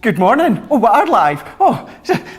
Good morning. Oh, we are live. Oh,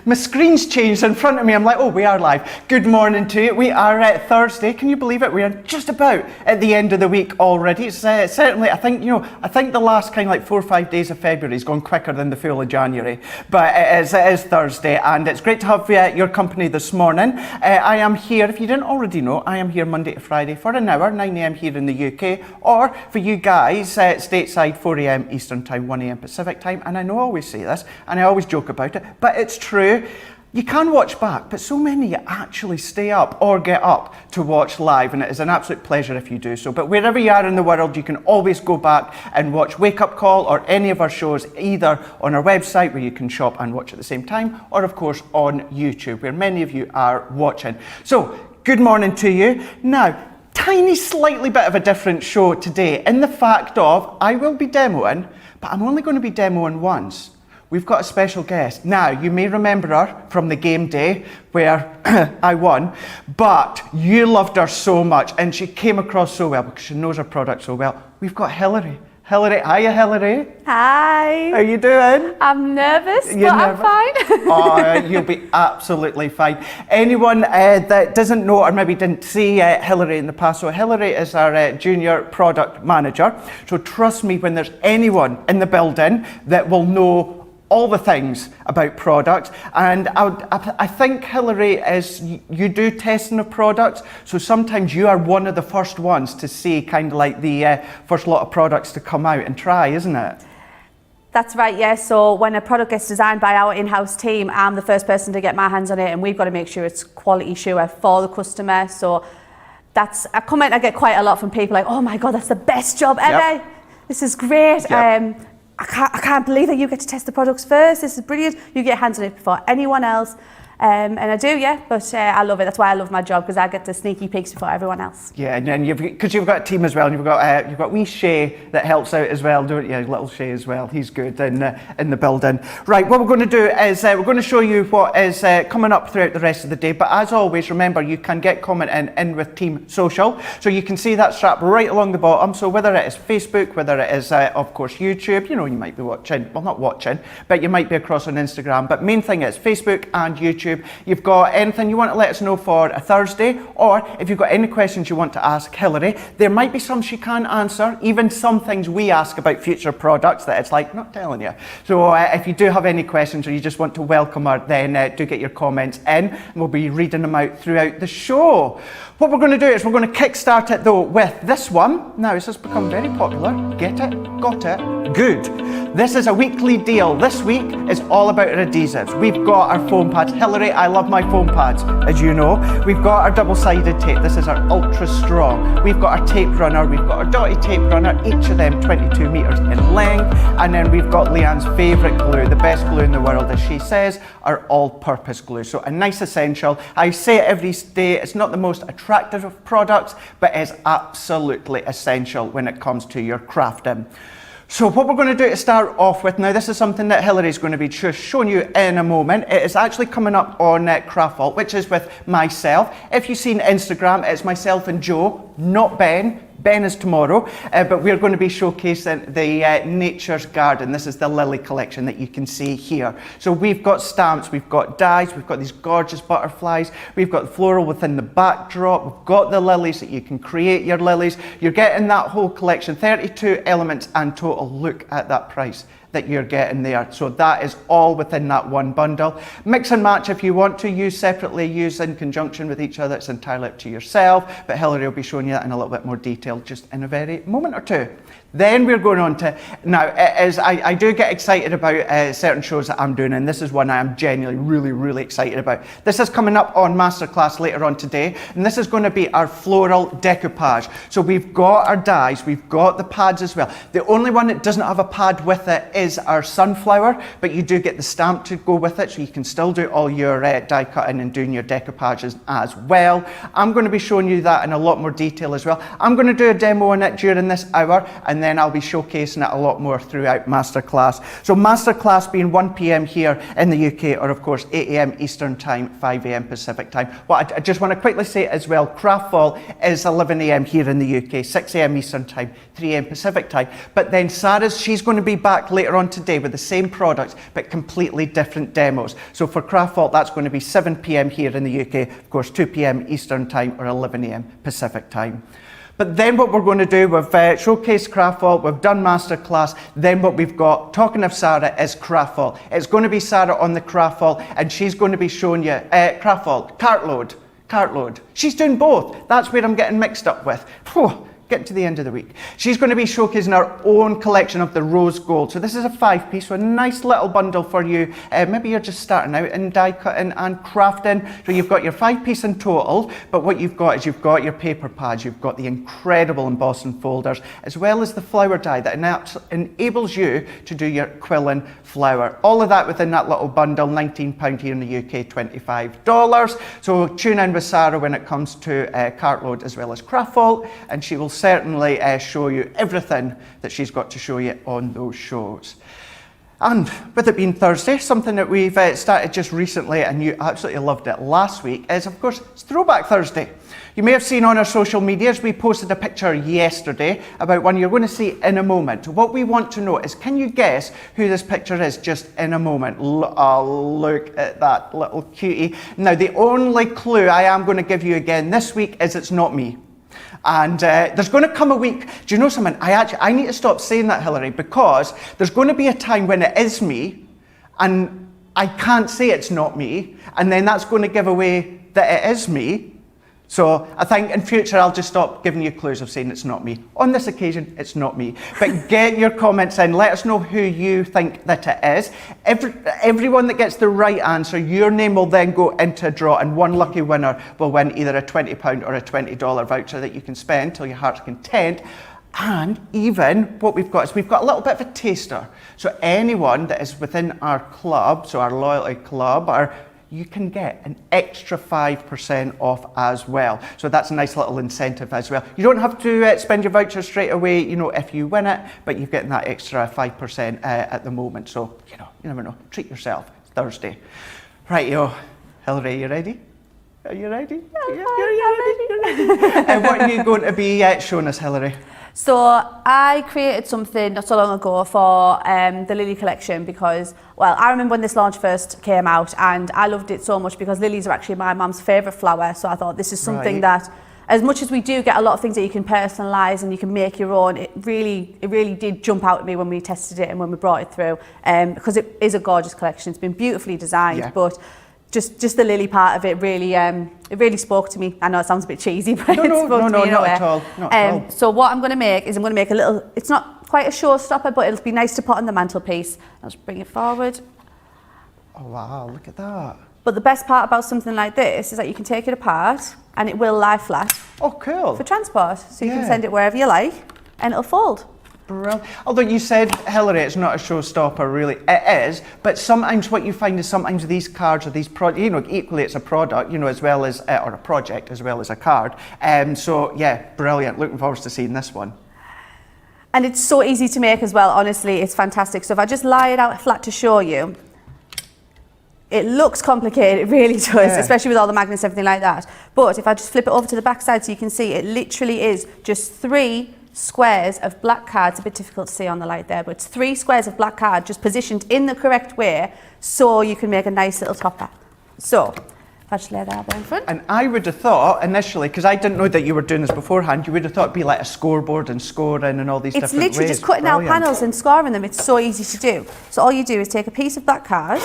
my screen's changed in front of me. I'm like, oh, we are live. Good morning to you. We are at Thursday. Can you believe it? We are just about at the end of the week already. It's certainly, I think the last kind of like 4 or 5 days of February has gone quicker than the full of January. But it is Thursday, and it's great to have your company this morning. I am here, if you didn't already know, I am here Monday to Friday for an hour, 9 a.m. here in the UK, or for you guys, stateside, 4 a.m. Eastern Time, 1 a.m. Pacific Time. And I know I always say this, and I always joke about it, but it's true. You can watch back, but so many actually stay up or get up to watch live, and it is an absolute pleasure if you do so. But wherever you are in the world, you can always go back and watch Wake Up Call or any of our shows, either on our website where you can shop and watch at the same time, or of course on YouTube, where many of you are watching. So, good morning to you. Now, tiny slightly bit of a different show today in the fact of I will be demoing, but I'm only going to be demoing once. We've got a special guest. Now, you may remember her from the game day where I won, but you loved her so much and she came across so well because she knows her product so well. We've got Hilary. Hilary, hiya Hilary. Hi. How are you doing? I'm nervous, but I'm fine. Oh, you'll be absolutely fine. Anyone that doesn't know or maybe didn't see Hilary in the past, so Hilary is our junior product manager. So trust me, when there's anyone in the building that will know all the things about products, and I think Hilary you do testing of products, so sometimes you are one of the first ones to see kind of like the first lot of products to come out and try, isn't it? That's right, yeah. So when a product gets designed by our in-house team, I'm the first person to get my hands on it, and we've got to make sure it's quality sure for the customer. So that's a comment I get quite a lot from people like, oh my God, that's the best job ever. Yep. This is great. Yep. I can't believe that you get to test the products first. This is brilliant. You get hands on it before anyone else. And I do, yeah, but I love it. That's why I love my job, because I get the sneaky peeks before everyone else. Yeah, and then because you've got a team as well, and you've got wee Shay that helps out as well, don't you? Little Shay as well. He's good in the building. Right, what we're going to do is we're going to show you what is coming up throughout the rest of the day. But as always, remember you can get commenting in with Team Social, so you can see that strap right along the bottom. So whether it is Facebook, whether it is of course YouTube, you might be watching. Well, not watching, but you might be across on Instagram. But main thing is Facebook and YouTube. You've got anything you want to let us know for a Thursday, or if you've got any questions you want to ask Hilary, there might be some she can answer, even some things we ask about future products that it's like, not telling you. So if you do have any questions or you just want to welcome her, then do get your comments in, and we'll be reading them out throughout the show. What we're going to do is we're going to kickstart it though with this one. Now, this has become very popular. Get it? Got it? Good. This is a weekly deal. This week is all about our adhesives. We've got our foam pads. Hilary, I love my foam pads, as you know. We've got our double-sided tape. This is our ultra strong. We've got our tape runner. We've got our dotted tape runner, each of them 22 meters in length. And then we've got Leanne's favorite glue, the best glue in the world, as she says, our all-purpose glue. So a nice essential. I say it every day, it's not the most attractive of products, but it's absolutely essential when it comes to your crafting. So what we're going to do to start off with, now this is something that Hilary's going to be showing you in a moment. It is actually coming up on Craft, which is with myself. If you've seen Instagram, it's myself and Joe, not Ben. Ben is tomorrow, but we're going to be showcasing the Nature's Garden. This is the lily collection that you can see here. So we've got stamps, we've got dies, we've got these gorgeous butterflies, we've got the floral within the backdrop, we've got the lilies that you can create your lilies. You're getting that whole collection, 32 elements and total. Look at that price that you're getting there. So that is all within that one bundle. Mix and match if you want to, use separately, use in conjunction with each other. It's entirely up to yourself, but Hilary will be showing you that in a little bit more detail just in a very moment or two. Then we're going on to, now I do get excited about certain shows that I'm doing, and this is one I am genuinely really excited about. This is coming up on Masterclass later on today, and this is going to be our floral decoupage. So we've got our dies, we've got the pads as well. The only one that doesn't have a pad with it is our sunflower, but you do get the stamp to go with it, so you can still do all your die cutting and doing your decoupages as well. I'm going to be showing you that in a lot more detail as well. I'm going to do a demo on it during this hour, and then I'll be showcasing it a lot more throughout Masterclass. So Masterclass being 1 p.m. here in the UK, or of course 8 a.m. Eastern Time, 5 a.m. Pacific Time. What I just want to quickly say as well, Craft is 11 a.m. here in the UK, 6 a.m. Eastern Time, 3 a.m. Pacific Time. But then she's going to be back later later on today with the same products, but completely different demos. So for Craft Vault, that's going to be 7 p.m. here in the UK, of course 2 p.m. Eastern Time or 11 a.m. Pacific Time. But then what we're going to do, we've showcased Craft Vault, we've done Masterclass, then what we've got, talking of Sarah, is Craft Vault. It's going to be Sarah on the Craft Vault, and she's going to be showing you Craft Vault, Cartload. She's doing both. That's where I'm getting mixed up with. Whew. Getting to the end of the week. She's going to be showcasing her own collection of the rose gold. So this is a 5-piece, so a nice little bundle for you. Maybe you're just starting out in die cutting and crafting. So you've got your 5-piece in total, but what you've got is you've got your paper pads, you've got the incredible embossing folders, as well as the flower die that enables you to do your quilling flower. All of that within that little bundle, £19 here in the UK, $25. So tune in with Sarah when it comes to Cartload as well as Craft Vault, and she will certainly show you everything that she's got to show you on those shows. And with it being Thursday, something that we've started just recently, and you absolutely loved it last week, is of course it's Throwback Thursday. You may have seen on our social medias, we posted a picture yesterday about one you're going to see in a moment. What we want to know is, can you guess who this picture is just in a moment? Oh, look at that little cutie. Now, the only clue I am going to give you again this week is it's not me. And there's going to come a week, do you know something? I need to stop saying that, Hilary, because there's going to be a time when it is me, and I can't say it's not me, and then that's going to give away that it is me. So I think in future I'll just stop giving you clues of saying it's not me. On this occasion, it's not me. But get your comments in. Let us know who you think that it is. Everyone that gets the right answer, your name will then go into a draw, and one lucky winner will win either a £20 or a $20 voucher that you can spend till your heart's content. And even what we've got is we've got a little bit of a taster. So anyone that is within our club, so our loyalty club, you can get an extra 5% off as well. So that's a nice little incentive as well. You don't have to spend your voucher straight away, you know, if you win it, but you're getting that extra 5% at the moment. So, you know, you never know. Treat yourself. It's Thursday. Right, yo, Hilary, you ready? Are you ready? You're ready? What are you going to be showing us, Hilary? So I created something not so long ago for the Lily collection because, well, I remember when this launch first came out and I loved it so much because lilies are actually my mum's favourite flower. So I thought this is something that, as much as we do get a lot of things that you can personalise and you can make your own, it really did jump out at me when we tested it and when we brought it through, because it is a gorgeous collection. It's been beautifully designed, but just the lily part of it really spoke to me. I know it sounds a bit cheesy, but it spoke to me in a way. Not at all. So what I'm going to make is I'm going to make a little, it's not quite a showstopper, but it'll be nice to put on the mantelpiece. I'll just bring it forward. Oh wow, look at that. But the best part about something like this is that you can take it apart and it will lie flat. Oh, cool. For transport. So you can send it wherever you like and it'll fold. Brilliant. Although you said, Hilary, it's not a showstopper, really. It is, but sometimes what you find is sometimes these cards or these products, you know, equally it's a product, you know, as well as, or a project as well as a card. So yeah, brilliant. Looking forward to seeing this one. And it's so easy to make as well, honestly, it's fantastic. So if I just lie it out flat to show you, it looks complicated, it really does, especially with all the magnets and everything like that. But if I just flip it over to the back side so you can see, it literally is just 3 squares of black card. It's a bit difficult to see on the light there, but it's 3 squares of black card just positioned in the correct way so you can make a nice little topper. So if I just lay that there in front. And I would have thought initially, because I didn't know that you were doing this beforehand, you would have thought it'd be like a scoreboard and scoring and all these different ways. It's literally just cutting out panels and scoring them. It's so easy to do. So all you do is take a piece of black card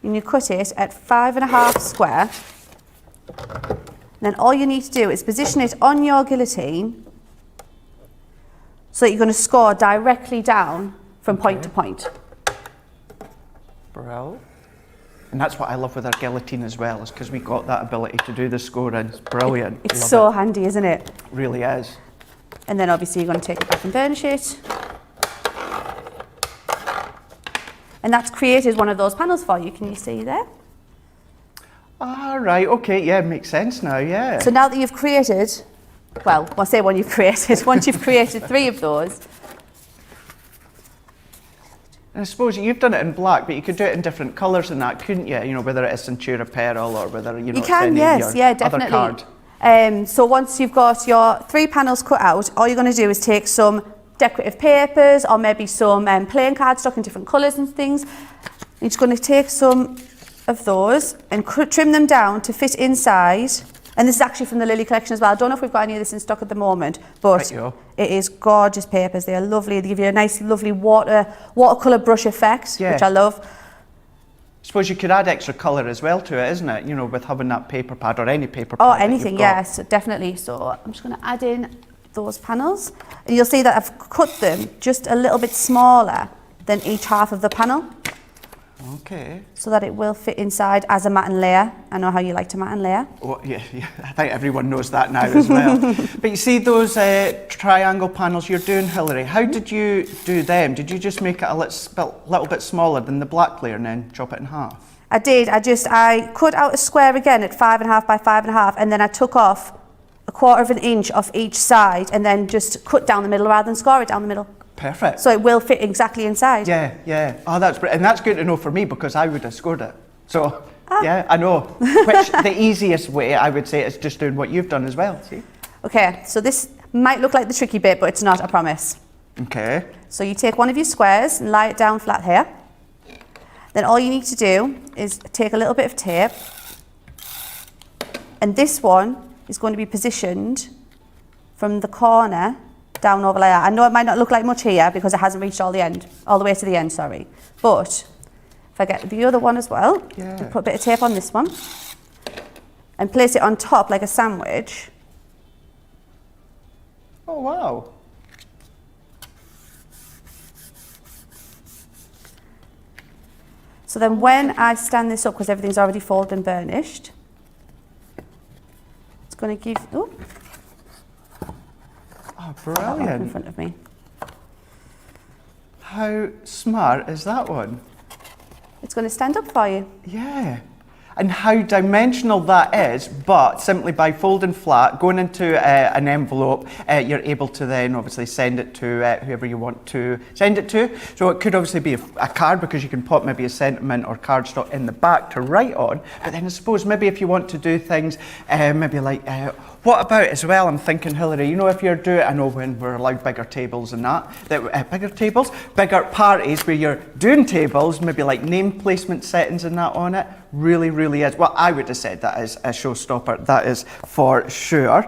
and you cut it at 5.5 square. Then all you need to do is position it on your guillotine so that you're going to score directly down from point to point. Brilliant. And that's what I love with our guillotine as well, is because we got that ability to do the scoring. It's brilliant. It's so handy, isn't it? It really is. And then obviously you're going to take it back and burnish it. And that's created one of those panels for you. Can you see there? Ah, right, okay, yeah, makes sense now, yeah. So now that you've created, well, I say when you've created, once you've created 3 of those. And I suppose you've done it in black, but you could do it in different colours than that, couldn't you? You know, whether it is Centura Pearl or whether, you know, you can, yes, yeah, definitely. Other card. So once you've got your 3 panels cut out, all you're going to do is take some decorative papers or maybe some plain cardstock in different colours and things. You're just going to take some of those and trim them down to fit inside. And this is actually from the Lily collection as well. I don't know if we've got any of this in stock at the moment, but it is gorgeous papers. They are lovely. They give you a nice, lovely watercolour brush effect, which I love. I suppose you could add extra colour as well to it, isn't it? You know, with having that paper pad or any paper pad. Oh, anything, yes, definitely. So I'm just going to add in those panels. And you'll see that I've cut them just a little bit smaller than each half of the panel. Okay. So that it will fit inside as a mat and layer. I know how you like to mat and layer. Oh, yeah, I think everyone knows that now as well. But you see those triangle panels you're doing, Hilary, how did you do them? Did you just make it a little bit smaller than the black layer and then chop it in half? I did. I cut out a square again at 5.5 by 5.5, and then I took off 1/4 of an inch off each side and then just cut down the middle rather than score it down the middle. Perfect. So it will fit exactly inside. Yeah. Oh, and that's good to know for me because I would have scored it. So, yeah, I know. Which the easiest way, I would say, is just doing what you've done as well, see? Okay, so this might look like the tricky bit, but it's not, I promise. Okay. So you take one of your squares and lie it down flat here. Then all you need to do is take a little bit of tape, and this one is going to be positioned from the corner down over layer. I know it might not look like much here because it hasn't reached all the way to the end, sorry. But if I get the other one as well, put a bit of tape on this one and place it on top like a sandwich. Oh, wow. So then when I stand this up, because everything's already folded and burnished, it's going to give, oh, brilliant. in front of me. How smart is that one? It's going to stand up for you. Yeah. And how dimensional that is, but simply by folding flat, going into an envelope, you're able to then obviously send it to whoever you want to send it to. So it could obviously be a card because you can put maybe a sentiment or cardstock in the back to write on. But then I suppose maybe if you want to do things, maybe like, what about as well, I'm thinking, Hilary, you know, if you're doing, I know when we're allowed bigger tables and bigger parties where you're doing tables, maybe like name placement settings and that on it, really is. Well, I would have said that is a showstopper, that is for sure.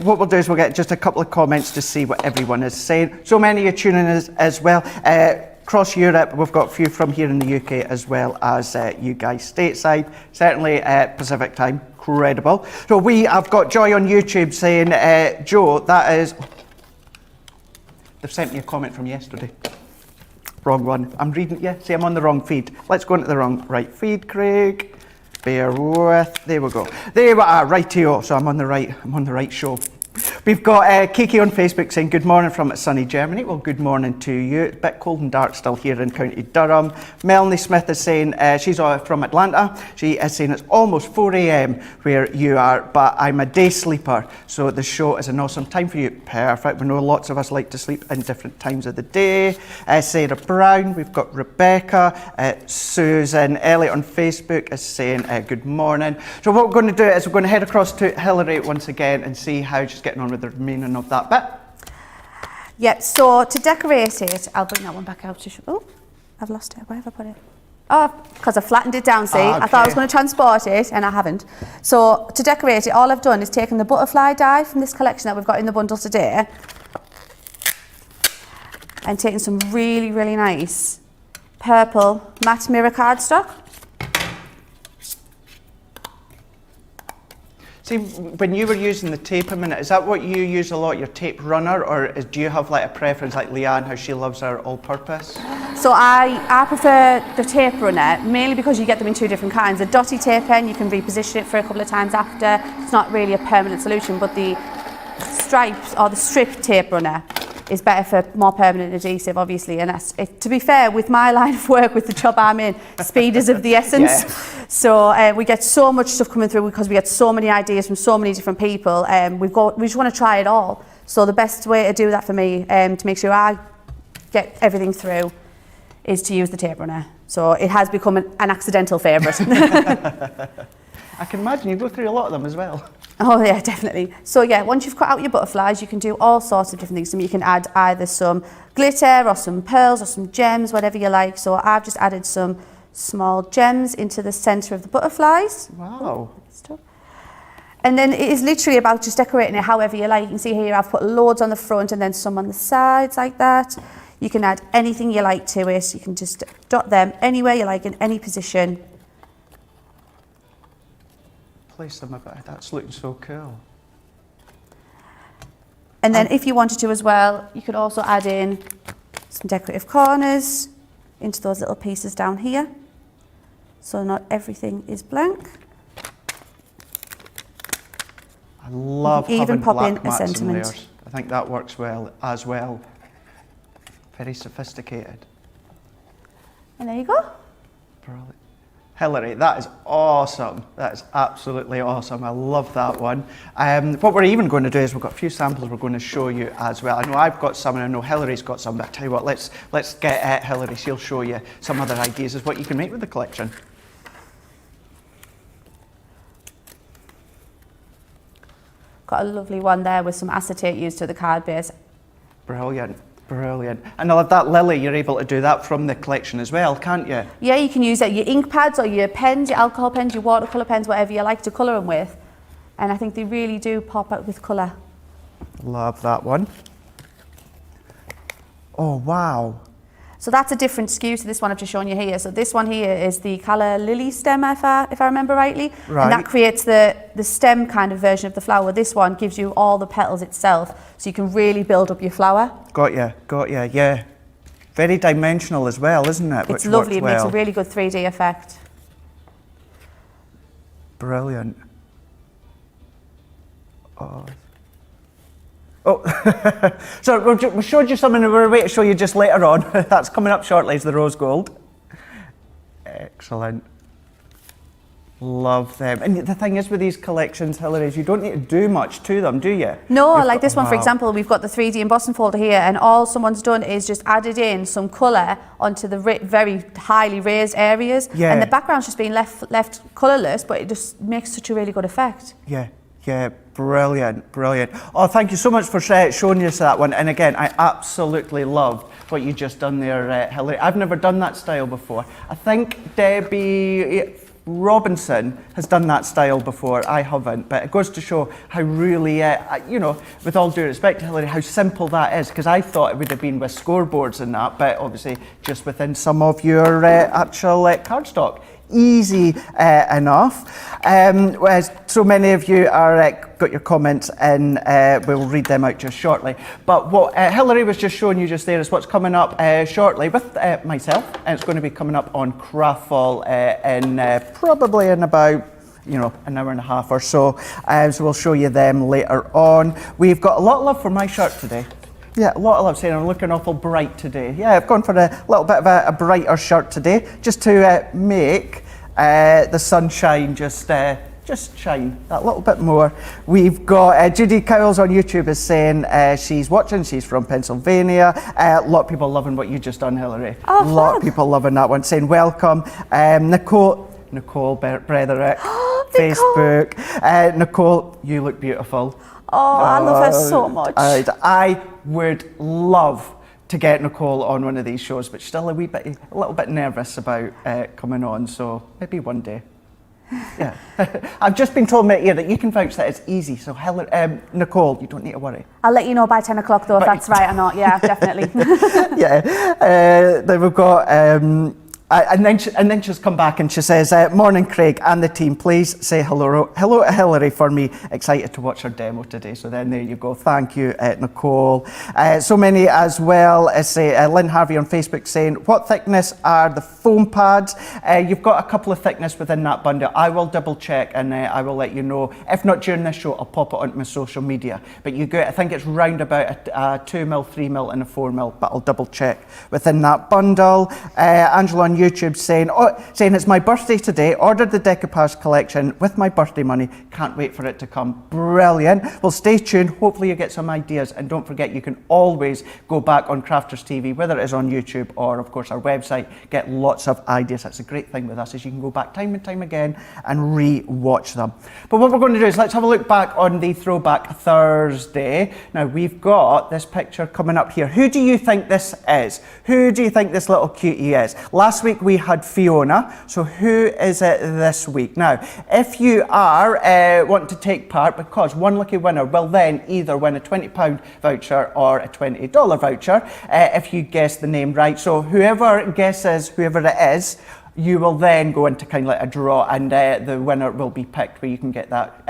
What we'll do is we'll get just a couple of comments to see what everyone is saying. So many are tuning in as well. Across Europe, we've got a few from here in the UK as well as you guys stateside. Certainly Pacific time, incredible. So I've got Joy on YouTube saying, Joe, that is... They've sent me a comment from yesterday. Wrong one. I'm reading, see, I'm on the wrong feed. Let's go into the right feed, Craig. Bear with, there we go. There we are, rightio. So I'm on the right show. We've got Kiki on Facebook saying, good morning from sunny Germany. Well, good morning to you. It's a bit cold and dark still here in County Durham. Melanie Smith is saying, she's from Atlanta. She is saying it's almost 4 a.m. where you are, but I'm a day sleeper, so the show is an awesome time for you. Perfect. We know lots of us like to sleep in different times of the day. Sarah Brown, we've got Rebecca, Susan Elliott on Facebook is saying, good morning. So what we're going to do is we're going to head across to Hilary once again and see how she's getting on with the remaining of that bit. Yep, so to decorate it, I'll bring that one back out to show. Oh, I've lost it. Where have I put it? Oh, because I flattened it down, see? Okay. I thought I was going to transport it, and I haven't. So to decorate it, all I've done is taken the butterfly die from this collection that we've got in the bundle today and taken some really nice purple matte mirror cardstock. See, when you were using the tape a minute, is that what you use a lot, your tape runner, or do you have like a preference like Leanne, how she loves her all-purpose? So I prefer the tape runner, mainly because you get them in two different kinds. The dotty tape pen, you can reposition it for a couple of times after. It's not really a permanent solution, but the stripes or the strip tape runner is better for more permanent adhesive, obviously. And to be fair, with my line of work, with the job I'm in, speed is of the essence. Yeah. So we get so much stuff coming through because we get so many ideas from so many different people. We just want to try it all. So the best way to do that for me, to make sure I get everything through, is to use the tape runner. So it has become an accidental favourite. I can imagine you go through a lot of them as well. Oh yeah, definitely. So yeah, once you've cut out your butterflies, you can do all sorts of different things. So you can add either some glitter or some pearls or some gems, whatever you like. So I've just added some small gems into the centre of the butterflies. Wow. And then it is literally about just decorating it however you like. You can see here I've put loads on the front and then some on the sides like that. You can add anything you like to it. You can just dot them anywhere you like in any position. Place them about. That's looking so cool. And then if you wanted to as well, you could also add in some decorative corners into those little pieces down here. So not everything is blank. I love even having pop black in a mats and sentiment. layers. I think that works well as well. Very sophisticated. And there you go. Brilliant. Hilary, that is awesome. That is absolutely awesome. I love that one. What we're even going to do is we've got a few samples we're going to show you as well. I know I've got some and I know Hilary's got some, but I tell you what, let's get Hilary. She'll show you some other ideas as what you can make with the collection. Got a lovely one there with some acetate used to the card base. Brilliant, brilliant. And I love that lily, you're able to do that from the collection as well, can't you? Yeah, you can use your ink pads or your pens, your alcohol pens, your watercolour pens, whatever you like to colour them with. And I think they really do pop out with colour. Love that one. Oh, wow. So that's a different SKU to this one I've just shown you here. So this one here is the calla lily stem, if I remember rightly. Right. And that creates the stem kind of version of the flower. This one gives you all the petals itself, so you can really build up your flower. Got you, yeah. Very dimensional as well, isn't it? It's lovely, it makes a really good 3D effect. Brilliant. Oh. So we showed you something and we're waiting to show you just later on. That's coming up shortly, is the rose gold. Excellent. Love them. And the thing is with these collections, Hilary, is you don't need to do much to them, do you? No, like this one, for example, we've got the 3D embossing folder here, and all someone's done is just added in some colour onto the very highly raised areas. Yeah. And the background's just been left colourless, but it just makes such a really good effect. Yeah, brilliant. Oh, thank you so much for showing us that one. And again, I absolutely love what you just done there, Hilary. I've never done that style before. I think Debbie Robinson has done that style before. I haven't, but it goes to show how really, with all due respect to Hilary, how simple that is, because I thought it would have been with scoreboards and that, but obviously just within some of your actual cardstock. Easy enough. So many of you are got your comments in. We'll read them out just shortly. But what Hilary was just showing you just there is what's coming up shortly with myself, and it's going to be coming up on Craftfall in probably in about an hour and a half or so. So we'll show you them later on. We've got a lot of love for my shirt today. Yeah, a lot of love saying I'm looking awful bright today. Yeah, I've gone for a little bit of a brighter shirt today, just to make the sunshine just shine that little bit more. We've got Judy Cowles on YouTube is saying she's watching, she's from Pennsylvania. A lot of people loving what you just done, Hilary. Oh, a lot of people loving that one, saying welcome. Nicole Brederick, Facebook. Nicole, you look beautiful. Oh, I love her so much. I would love to get Nicole on one of these shows, but still a little bit nervous about coming on, so maybe one day. Yeah. I've just been told that you can vouch that it's easy, so Nicole, you don't need to worry. I'll let you know by 10 o'clock though if that's right or not. Yeah, definitely. Yeah. Then we've got and then she's come back and she says, morning Craig and the team, please say hello to Hilary for me. Excited to watch her demo today. So then there you go. Thank you, Nicole. So many as well as Lynn Harvey on Facebook saying, what thickness are the foam pads? You've got a couple of thickness within that bundle. I will double check and I will let you know. If not during this show, I'll pop it onto my social media. But you get, I think it's round about a 2mm, 3mm and a 4mm, but I'll double check within that bundle. Angela on YouTube saying it's my birthday today, ordered the decoupage collection with my birthday money, can't wait for it to come. Brilliant. Well, stay tuned, hopefully you get some ideas, and don't forget you can always go back on Crafters TV, whether it is on YouTube or of course our website, get lots of ideas. That's a great thing with us, is you can go back time and time again and re-watch them. But what we're going to do is let's have a look back on the Throwback Thursday. Now we've got this picture coming up here. Who do you think this is? Who do you think this little cutie is? Last week we had Fiona, so who is it this week? Now, if you are wanting to take part, because one lucky winner will then either win a £20 voucher or a $20 voucher if you guess the name right. So whoever guesses whoever it is, you will then go into kind of like a draw, and the winner will be picked, where you can get that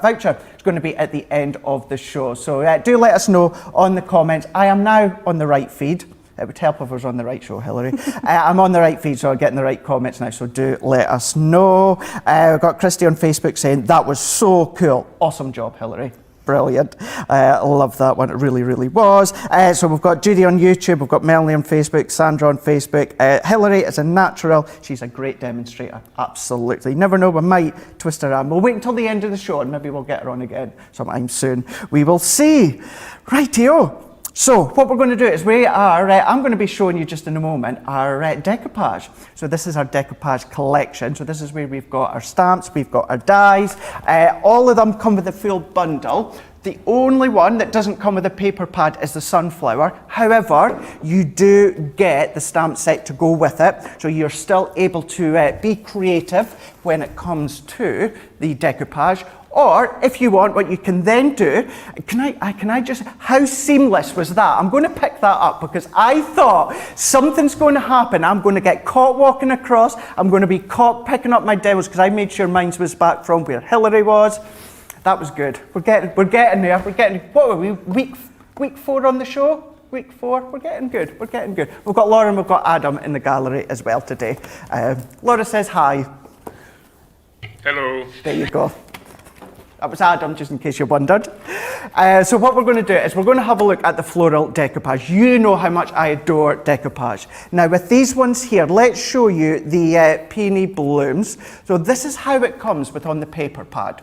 voucher. It's going to be at the end of the show. So do let us know on the comments. I am now on the right feed. It would help if I was on the right show, Hilary. I'm on the right feed, so I'm getting the right comments now, so do let us know. We've got Christy on Facebook saying, that was so cool. Awesome job, Hilary. Brilliant. Love that one. It really, really was. So we've got Judy on YouTube, we've got Melanie on Facebook, Sandra on Facebook. Hilary is a natural. She's a great demonstrator. Absolutely. Never know, we might twist her arm. We'll wait until the end of the show and maybe we'll get her on again sometime soon. We will see. Rightio. So what we're going to do is I'm going to be showing you just in a moment our decoupage. So this is our decoupage collection. So this is where we've got our stamps, we've got our dies. All of them come with a full bundle. The only one that doesn't come with a paper pad is the sunflower. However, you do get the stamp set to go with it. So you're still able to be creative when it comes to the decoupage. Or if you want, what you can then do, can I just, how seamless was that? I'm going to pick that up because I thought something's going to happen. I'm going to get caught walking across. I'm going to be caught picking up my demos because I made sure mine was back from where Hilary was. That was good. We're getting there. What were we, week 4 on the show? Week 4, we're getting good. We've got Laura and we've got Adam in the gallery as well today. Laura says hi. Hello. There you go. That was Adam, just in case you wondered. So what we're going to do is we're going to have a look at the floral decoupage. You know how much I adore decoupage. Now with these ones here, let's show you the peony blooms. So this is how it comes with on the paper pad.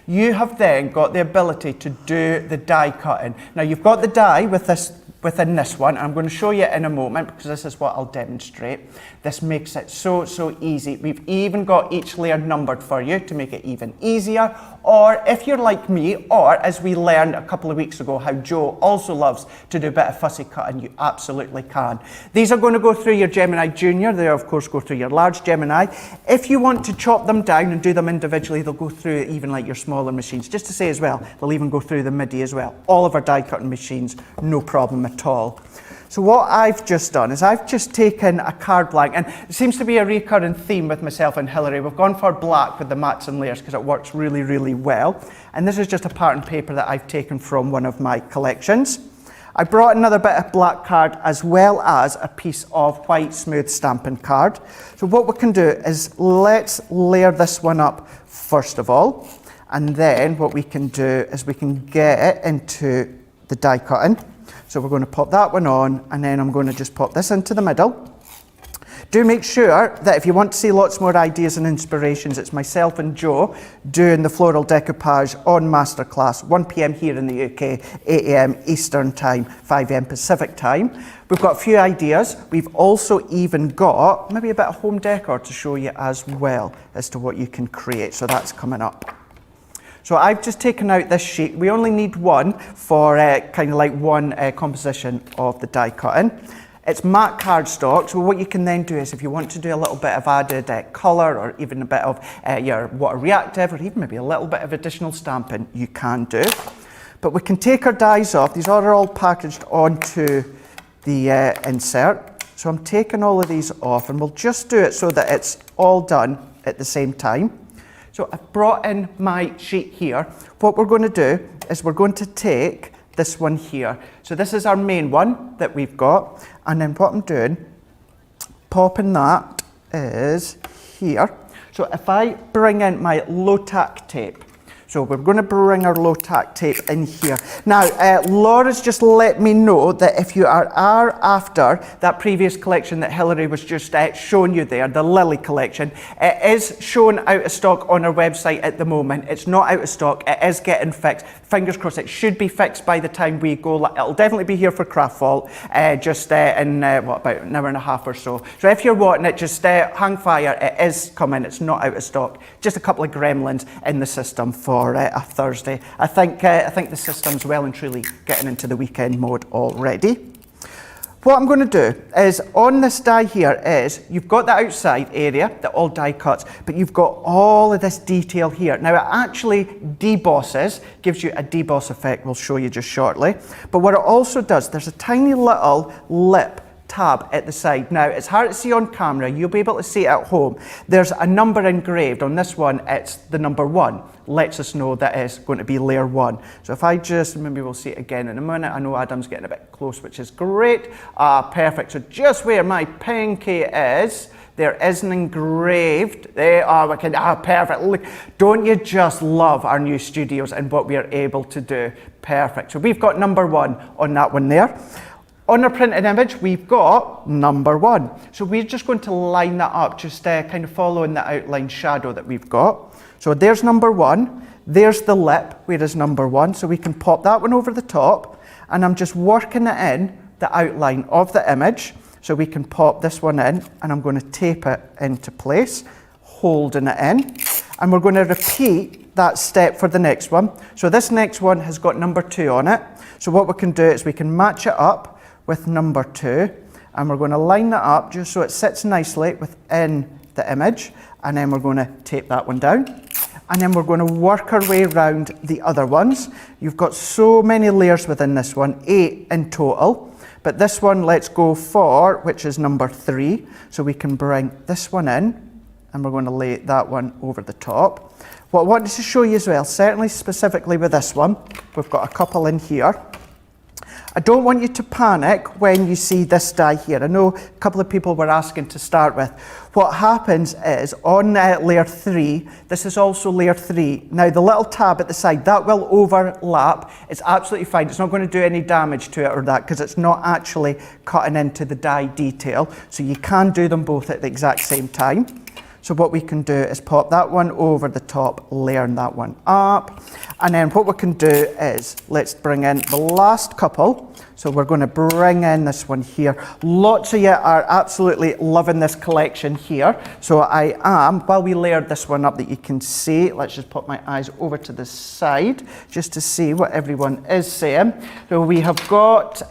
You have then got the ability to do the die cutting. Now you've got the die within this one. I'm going to show you in a moment because this is what I'll demonstrate. This makes it so easy. We've even got each layer numbered for you to make it even easier. Or if you're like me, or as we learned a couple of weeks ago, how Joe also loves to do a bit of fussy cutting, you absolutely can. These are going to go through your Gemini Junior. They of course go through your large Gemini. If you want to chop them down and do them individually, they'll go through even like your smaller machines. Just to say as well, they'll even go through the MIDI as well. All of our die cutting machines, no problem at all. So what I've just done is I've just taken a card blank, and it seems to be a recurring theme with myself and Hilary. We've gone for black with the mats and layers because it works really, really well. And this is just a pattern paper that I've taken from one of my collections. I brought another bit of black card as well as a piece of white smooth stamping card. So what we can do is let's layer this one up first of all. And then what we can do is we can get into the die cutting. So we're going to pop that one on, and then I'm going to just pop this into the middle. Do make sure that if you want to see lots more ideas and inspirations, it's myself and Joe doing the floral decoupage on Masterclass, 1 p.m. here in the UK, 8 a.m. Eastern Time, 5 a.m. Pacific Time. We've got a few ideas. We've also even got maybe a bit of home decor to show you as well as to what you can create. So that's coming up. So I've just taken out this sheet. We only need one for kind of like one composition of the die cutting. It's matte cardstock, so what you can then do is if you want to do a little bit of added colour or even a bit of your water reactive or even maybe a little bit of additional stamping, you can do. But we can take our dies off. These are all packaged onto the insert. So I'm taking all of these off and we'll just do it so that it's all done at the same time. So I've brought in my sheet here. What we're going to do is we're going to take this one here. So this is our main one that we've got. And then what I'm doing, popping that is here. So if I bring in my low tack tape, So we're going to bring our low tack tape in here. Now, Laura's just let me know that if you are after that previous collection that Hilary was just showing you there, the Lily collection, it is shown out of stock on our website at the moment. It's not out of stock. It is getting fixed. Fingers crossed it should be fixed by the time we go. It'll definitely be here for Craft Vault just in, about an hour and a half or so. So if you're wanting it, just hang fire. It is coming. It's not out of stock. Just a couple of gremlins in the system for a Thursday. I think the system's well and truly getting into the weekend mode already. What I'm going to do is, on this die here is, you've got the outside area, the all die cuts, but you've got all of this detail here. Now it actually debosses, gives you a deboss effect, we'll show you just shortly. But what it also does, there's a tiny little lip tab at the side. Now it's hard to see on camera, you'll be able to see it at home. There's a number engraved. On this one, it's the number 1. Lets us know that it's going to be layer 1. So if I just, maybe we'll see it again in a minute. I know Adam's getting a bit close, which is great. Perfect. So just where my pinky is, there is an engraved. They are, perfect. Look, don't you just love our new studios and what we are able to do? Perfect. So we've got number 1 on that one there. On our printed image, we've got number 1. So we're just going to line that up, just kind of following the outline shadow that we've got. So there's number 1, there's the lip, where is number 1. So we can pop that one over the top, and I'm just working it in the outline of the image. So we can pop this one in, and I'm going to tape it into place, holding it in. And we're going to repeat that step for the next one. So this next one has got number 2 on it. So what we can do is we can match it up with number 2, and we're going to line that up just so it sits nicely within the image, and then we're going to tape that one down, and then we're going to work our way around the other ones. You've got so many layers within this one, 8 in total, but this one let's go for, which is number 3, so we can bring this one in, and we're going to lay that one over the top. What I wanted to show you as well, certainly specifically with this one, we've got a couple in here. I don't want you to panic when you see this die here. I know a couple of people were asking to start with. What happens is on layer 3, this is also layer 3. Now the little tab at the side, that will overlap. It's absolutely fine. It's not going to do any damage to it or that, because it's not actually cutting into the die detail. So you can do them both at the exact same time. So what we can do is pop that one over the top, layering that one up. And then what we can do is, let's bring in the last couple. So we're going to bring in this one here. Lots of you are absolutely loving this collection here. So I am, while we layered this one up that you can see, let's just put my eyes over to the side just to see what everyone is saying. So we have got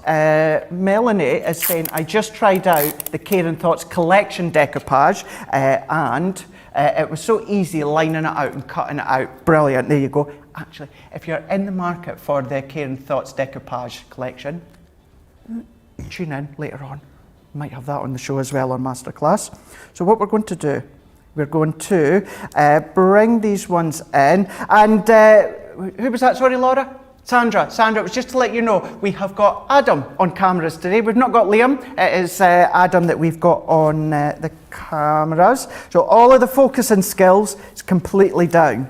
Melanie is saying, I just tried out the Care and Thoughts collection decoupage and it was so easy lining it out and cutting it out. Brilliant, there you go. Actually, if you're in the market for the Care and Thoughts decoupage collection, tune in later on. Might have that on the show as well on Masterclass. So what we're going to do, we're going to bring these ones in. And who was that? Sorry, Laura? Sandra, it was just to let you know, we have got Adam on cameras today. We've not got Liam. It is Adam that we've got on the cameras. So all of the focusing skills is completely down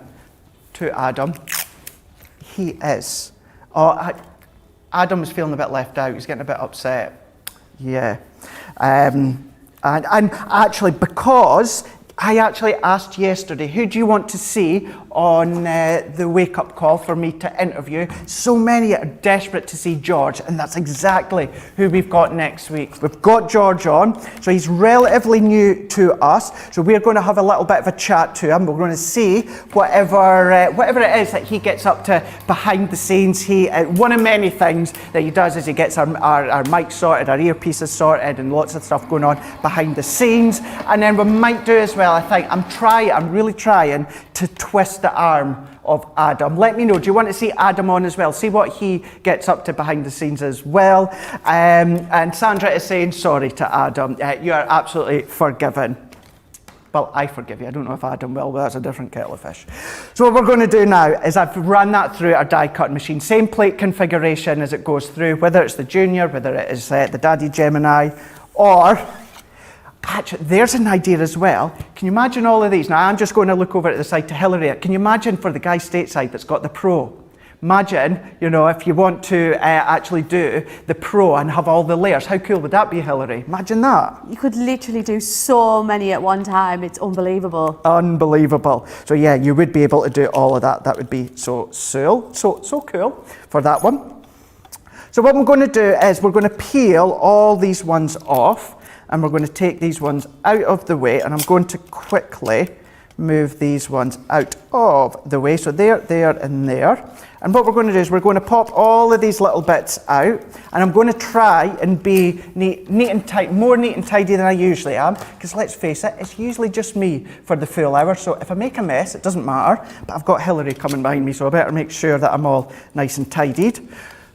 to Adam. He is. Adam's feeling a bit left out. He's getting a bit upset. Yeah. And actually, because I actually asked yesterday, who do you want to see on the wake-up call for me to interview? So many are desperate to see George, and that's exactly who we've got next week. We've got George on, so he's relatively new to us, so we're going to have a little bit of a chat to him. We're going to see whatever it is that he gets up to behind the scenes. One of many things that he does is he gets our mics sorted, our earpieces sorted, and lots of stuff going on behind the scenes. And then we might do as well, I think, I'm really trying to twist the arm of Adam. Let me know, do you want to see Adam on as well? See what he gets up to behind the scenes as well. And Sandra is saying sorry to Adam. You are absolutely forgiven. Well, I forgive you. I don't know if Adam will, but that's a different kettle of fish. So what we're going to do now is I've run that through our die cut machine. Same plate configuration as it goes through, whether it's the Junior, whether it is the Daddy Gemini, or Actually, there's an idea as well. Can you imagine all of these? Now, I'm just going to look over at the side to Hillary. Can you imagine for the guy stateside that's got the Pro? Imagine, if you want to actually do the Pro and have all the layers. How cool would that be, Hillary? Imagine that. You could literally do so many at one time. It's unbelievable. Unbelievable. So yeah, you would be able to do all of that. That would be so cool for that one. So what we're going to do is we're going to peel all these ones off, and we're going to take these ones out of the way, and I'm going to quickly move these ones out of the way. So there, and there. And what we're going to do is we're going to pop all of these little bits out, and I'm going to try and be neat and tidy, more neat and tidy than I usually am, because let's face it, it's usually just me for the full hour. So if I make a mess, it doesn't matter, but I've got Hillary coming behind me, so I better make sure that I'm all nice and tidied.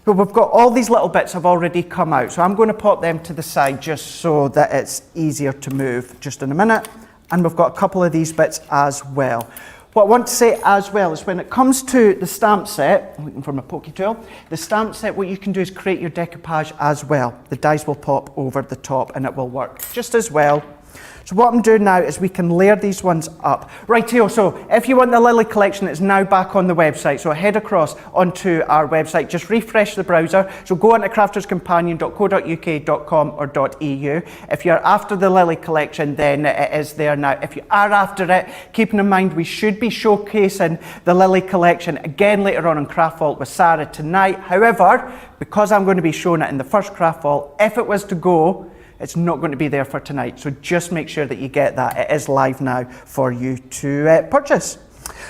But we've got all these little bits have already come out, so I'm going to pop them to the side just so that it's easier to move just in a minute. And we've got a couple of these bits as well. What I want to say as well is when it comes to the stamp set, I'm looking for my pokey tool, the stamp set, what you can do is create your decoupage as well. The dies will pop over the top and it will work just as well. So what I'm doing now is we can layer these ones up. Rightio, so if you want the Lily collection, it's now back on the website. So head across onto our website, just refresh the browser. So go on to crafterscompanion.co.uk.com or .eu. If you're after the Lily collection, then it is there now. If you are after it, keeping in mind we should be showcasing the Lily collection again later on in Craft Vault with Sarah tonight. However, because I'm going to be showing it in the first Craft Vault, if it was to go, it's not going to be there for tonight, so just make sure that you get that. It is live now for you to purchase.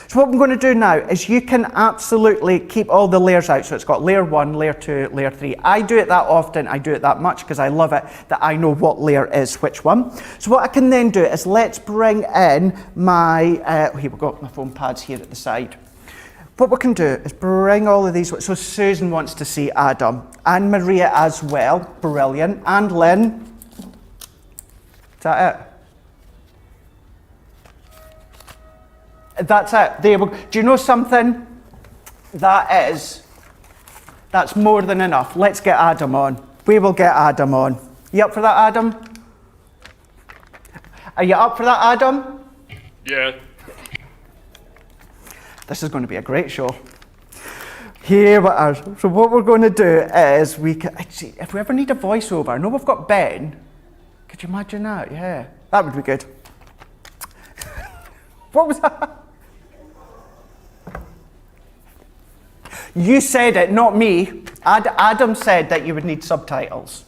So what I'm going to do now is you can absolutely keep all the layers out. So it's got layer 1, layer 2, layer 3. I do it that often, I do it that much because I love it that I know what layer is which one. So what I can then do is let's bring in my, here we've got my foam pads here at the side. What we can do is bring all of these. So Susan wants to see Adam, and Maria as well, brilliant, and Lynn. Is that it? That's it. There we go. Do you know something? That's more than enough. Let's get Adam on. We will get Adam on. You up for that, Adam? Are you up for that, Adam? Yeah. This is going to be a great show. Here we are. So what we're going to do is we can, actually, if we ever need a voiceover, I know we've got Ben. Could you imagine that? Yeah, that would be good. What was that? You said it, not me. Adam said that you would need subtitles.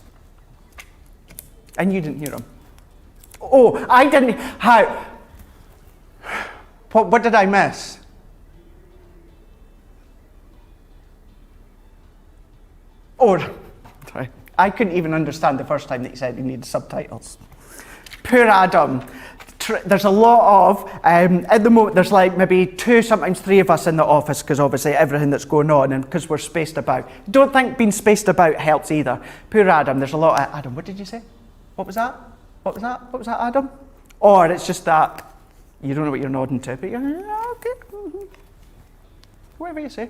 And you didn't hear him. Oh, I didn't. How? What did I miss? Oh, sorry. I couldn't even understand the first time that you said you needed subtitles. Poor Adam. There's a lot of, at the moment, there's like maybe 2, sometimes 3 of us in the office because obviously everything that's going on and because we're spaced about. Don't think being spaced about helps either. Poor Adam, there's a lot of, Adam, what did you say? What was that? What was that? What was that, Adam? Or it's just that you don't know what you're nodding to, but you're, okay. Whatever you say.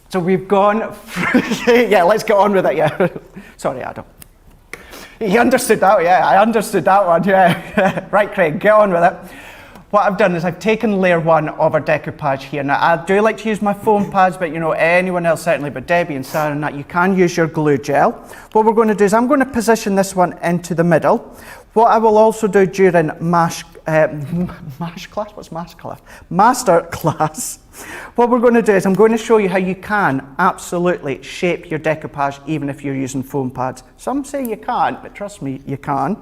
So we've gone through, yeah, let's get on with it, yeah. Sorry, Adam. You understood that, yeah, I understood that one, yeah. Right, Craig, get on with it. What I've done is I've taken layer 1 of our decoupage here. Now, I do like to use my foam pads, but anyone else certainly, but Debbie and Sarah and that, you can use your glue gel. What we're going to do is I'm going to position this one into the middle. What I will also do during Masterclass, what we're going to do is I'm going to show you how you can absolutely shape your decoupage even if you're using foam pads. Some say you can't, but trust me, you can.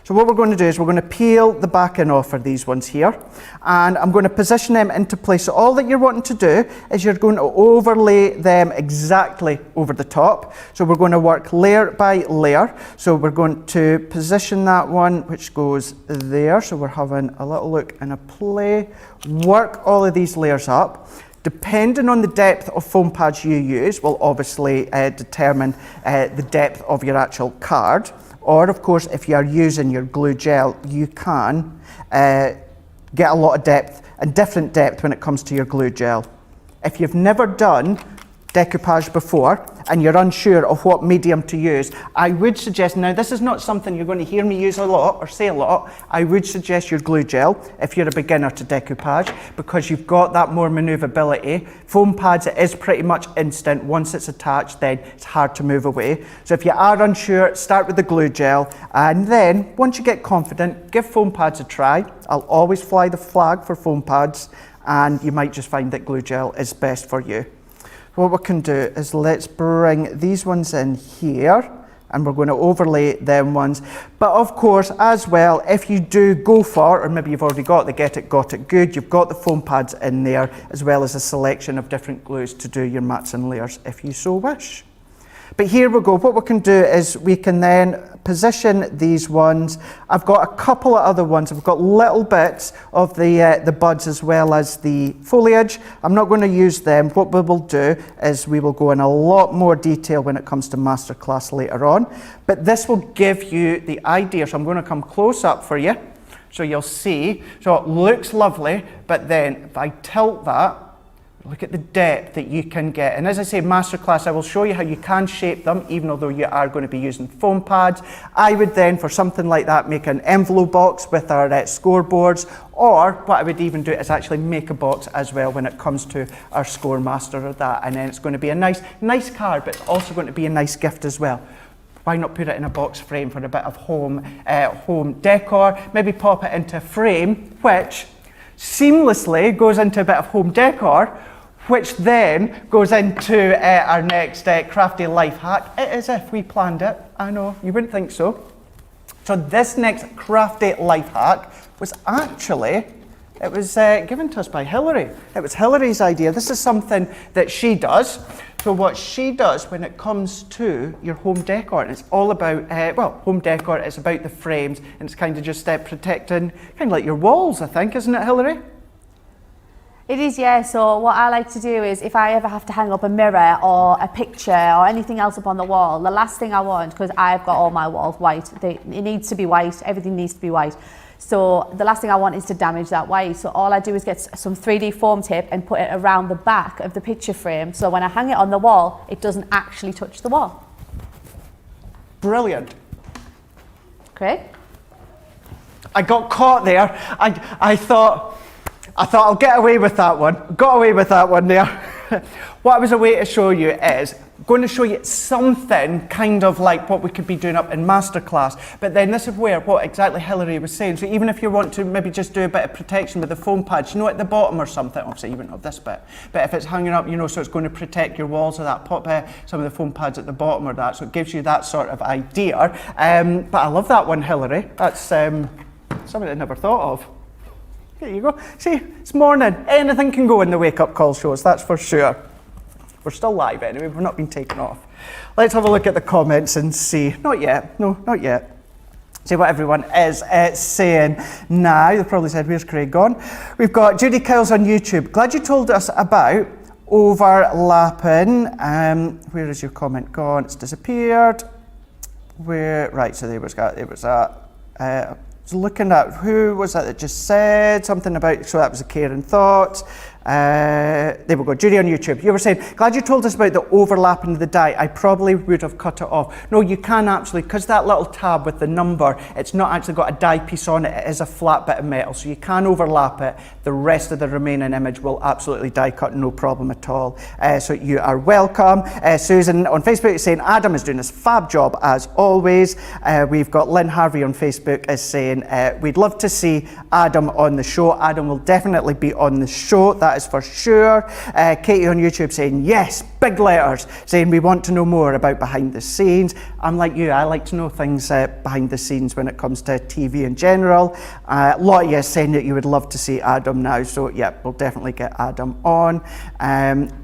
So what we're going to do is we're going to peel the backing off for these ones here, and I'm going to position them into place. So all that you're wanting to do is you're going to overlay them exactly over the top. So we're going to work layer by layer. So we're going to position that one which goes there. So we're having a little look and a play. Work all of these layers up. Depending on the depth of foam pads you use will obviously determine the depth of your actual card. Or of course, if you are using your glue gel, you can get a lot of depth and different depth when it comes to your glue gel. If you've never done decoupage before and you're unsure of what medium to use, I would suggest, now this is not something you're going to hear me use a lot or say a lot, I would suggest your glue gel if you're a beginner to decoupage, because you've got that more manoeuvrability. Foam pads, it is pretty much instant. Once it's attached, then it's hard to move away. So if you are unsure, start with the glue gel, and then once you get confident, give foam pads a try. I'll always fly the flag for foam pads, and you might just find that glue gel is best for you. What we can do is let's bring these ones in here, and we're going to overlay them ones. But of course, as well, if you do go for, or maybe you've already got the Get It Got It Good, you've got the foam pads in there, as well as a selection of different glues to do your mats and layers if you so wish. But here we go. What we can do is we can then position these ones. I've got a couple of other ones. I've got little bits of the buds as well as the foliage. I'm not going to use them. What we will do is we will go in a lot more detail when it comes to Masterclass later on. But this will give you the idea. So I'm going to come close up for you so you'll see. So it looks lovely, but then if I tilt that, look at the depth that you can get. And as I say, Masterclass, I will show you how you can shape them, even although you are going to be using foam pads. I would then, for something like that, make an envelope box with our scoreboards, or what I would even do is actually make a box as well when it comes to our score master or that. And then it's going to be a nice card, but it's also going to be a nice gift as well. Why not put it in a box frame for a bit of home decor? Maybe pop it into a frame, which seamlessly goes into a bit of home decor, which then goes into our next crafty life hack. It is if we planned it. I know, you wouldn't think so. So this next crafty life hack was actually, it was given to us by Hilary. It was Hilary's idea. This is something that she does. So what she does when it comes to your home decor, and it's all about, home decor, it's about the frames, and it's kind of just protecting, kind of like your walls, I think, isn't it, Hilary? It is, yeah. So what I like to do is if I ever have to hang up a mirror or a picture or anything else up on the wall, the last thing I want, because I've got all my walls white, it needs to be white, everything needs to be white. So the last thing I want is to damage that white. So all I do is get some 3D foam tape and put it around the back of the picture frame. So when I hang it on the wall, it doesn't actually touch the wall. Brilliant. Great. I got caught there. I thought I'll get away with that one. Got away with that one there. What I was away to show you is going to show you something kind of like what we could be doing up in Masterclass. But then this is where what exactly Hilary was saying. So even if you want to maybe just do a bit of protection with the foam pads, at the bottom or something, obviously you wouldn't have this bit, but if it's hanging up, so it's going to protect your walls or that, pop some of the foam pads at the bottom or that. So it gives you that sort of idea. But I love that one, Hilary. That's something I never thought of. There you go. See, it's morning. Anything can go in the wake-up call shows, that's for sure. We're still live anyway, we've not been taken off. Let's have a look at the comments and see. Not yet. No, not yet. See what everyone is saying now. They probably said, where's Craig gone? We've got Judy Kyles on YouTube. Glad you told us about overlapping. Where is your comment gone? It's disappeared. Right, so there was that. Looking at who was that just said something about, so that was a caring thought. There we go, Judy on YouTube. You were saying, glad you told us about the overlapping of the die. I probably would have cut it off. No, you can actually, because that little tab with the number, it's not actually got a die piece on it. It is a flat bit of metal, so you can overlap it. The rest of the remaining image will absolutely die cut, no problem at all. So you are welcome. Susan on Facebook is saying, Adam is doing this fab job as always. We've got Lynn Harvey on Facebook is saying, we'd love to see Adam on the show. Adam will definitely be on the show. That is for sure. Katie on YouTube saying, yes, big letters, saying we want to know more about behind the scenes. I'm like you, I like to know things behind the scenes when it comes to TV in general. A lot of you saying that you would love to see Adam now, so yeah, we'll definitely get Adam on.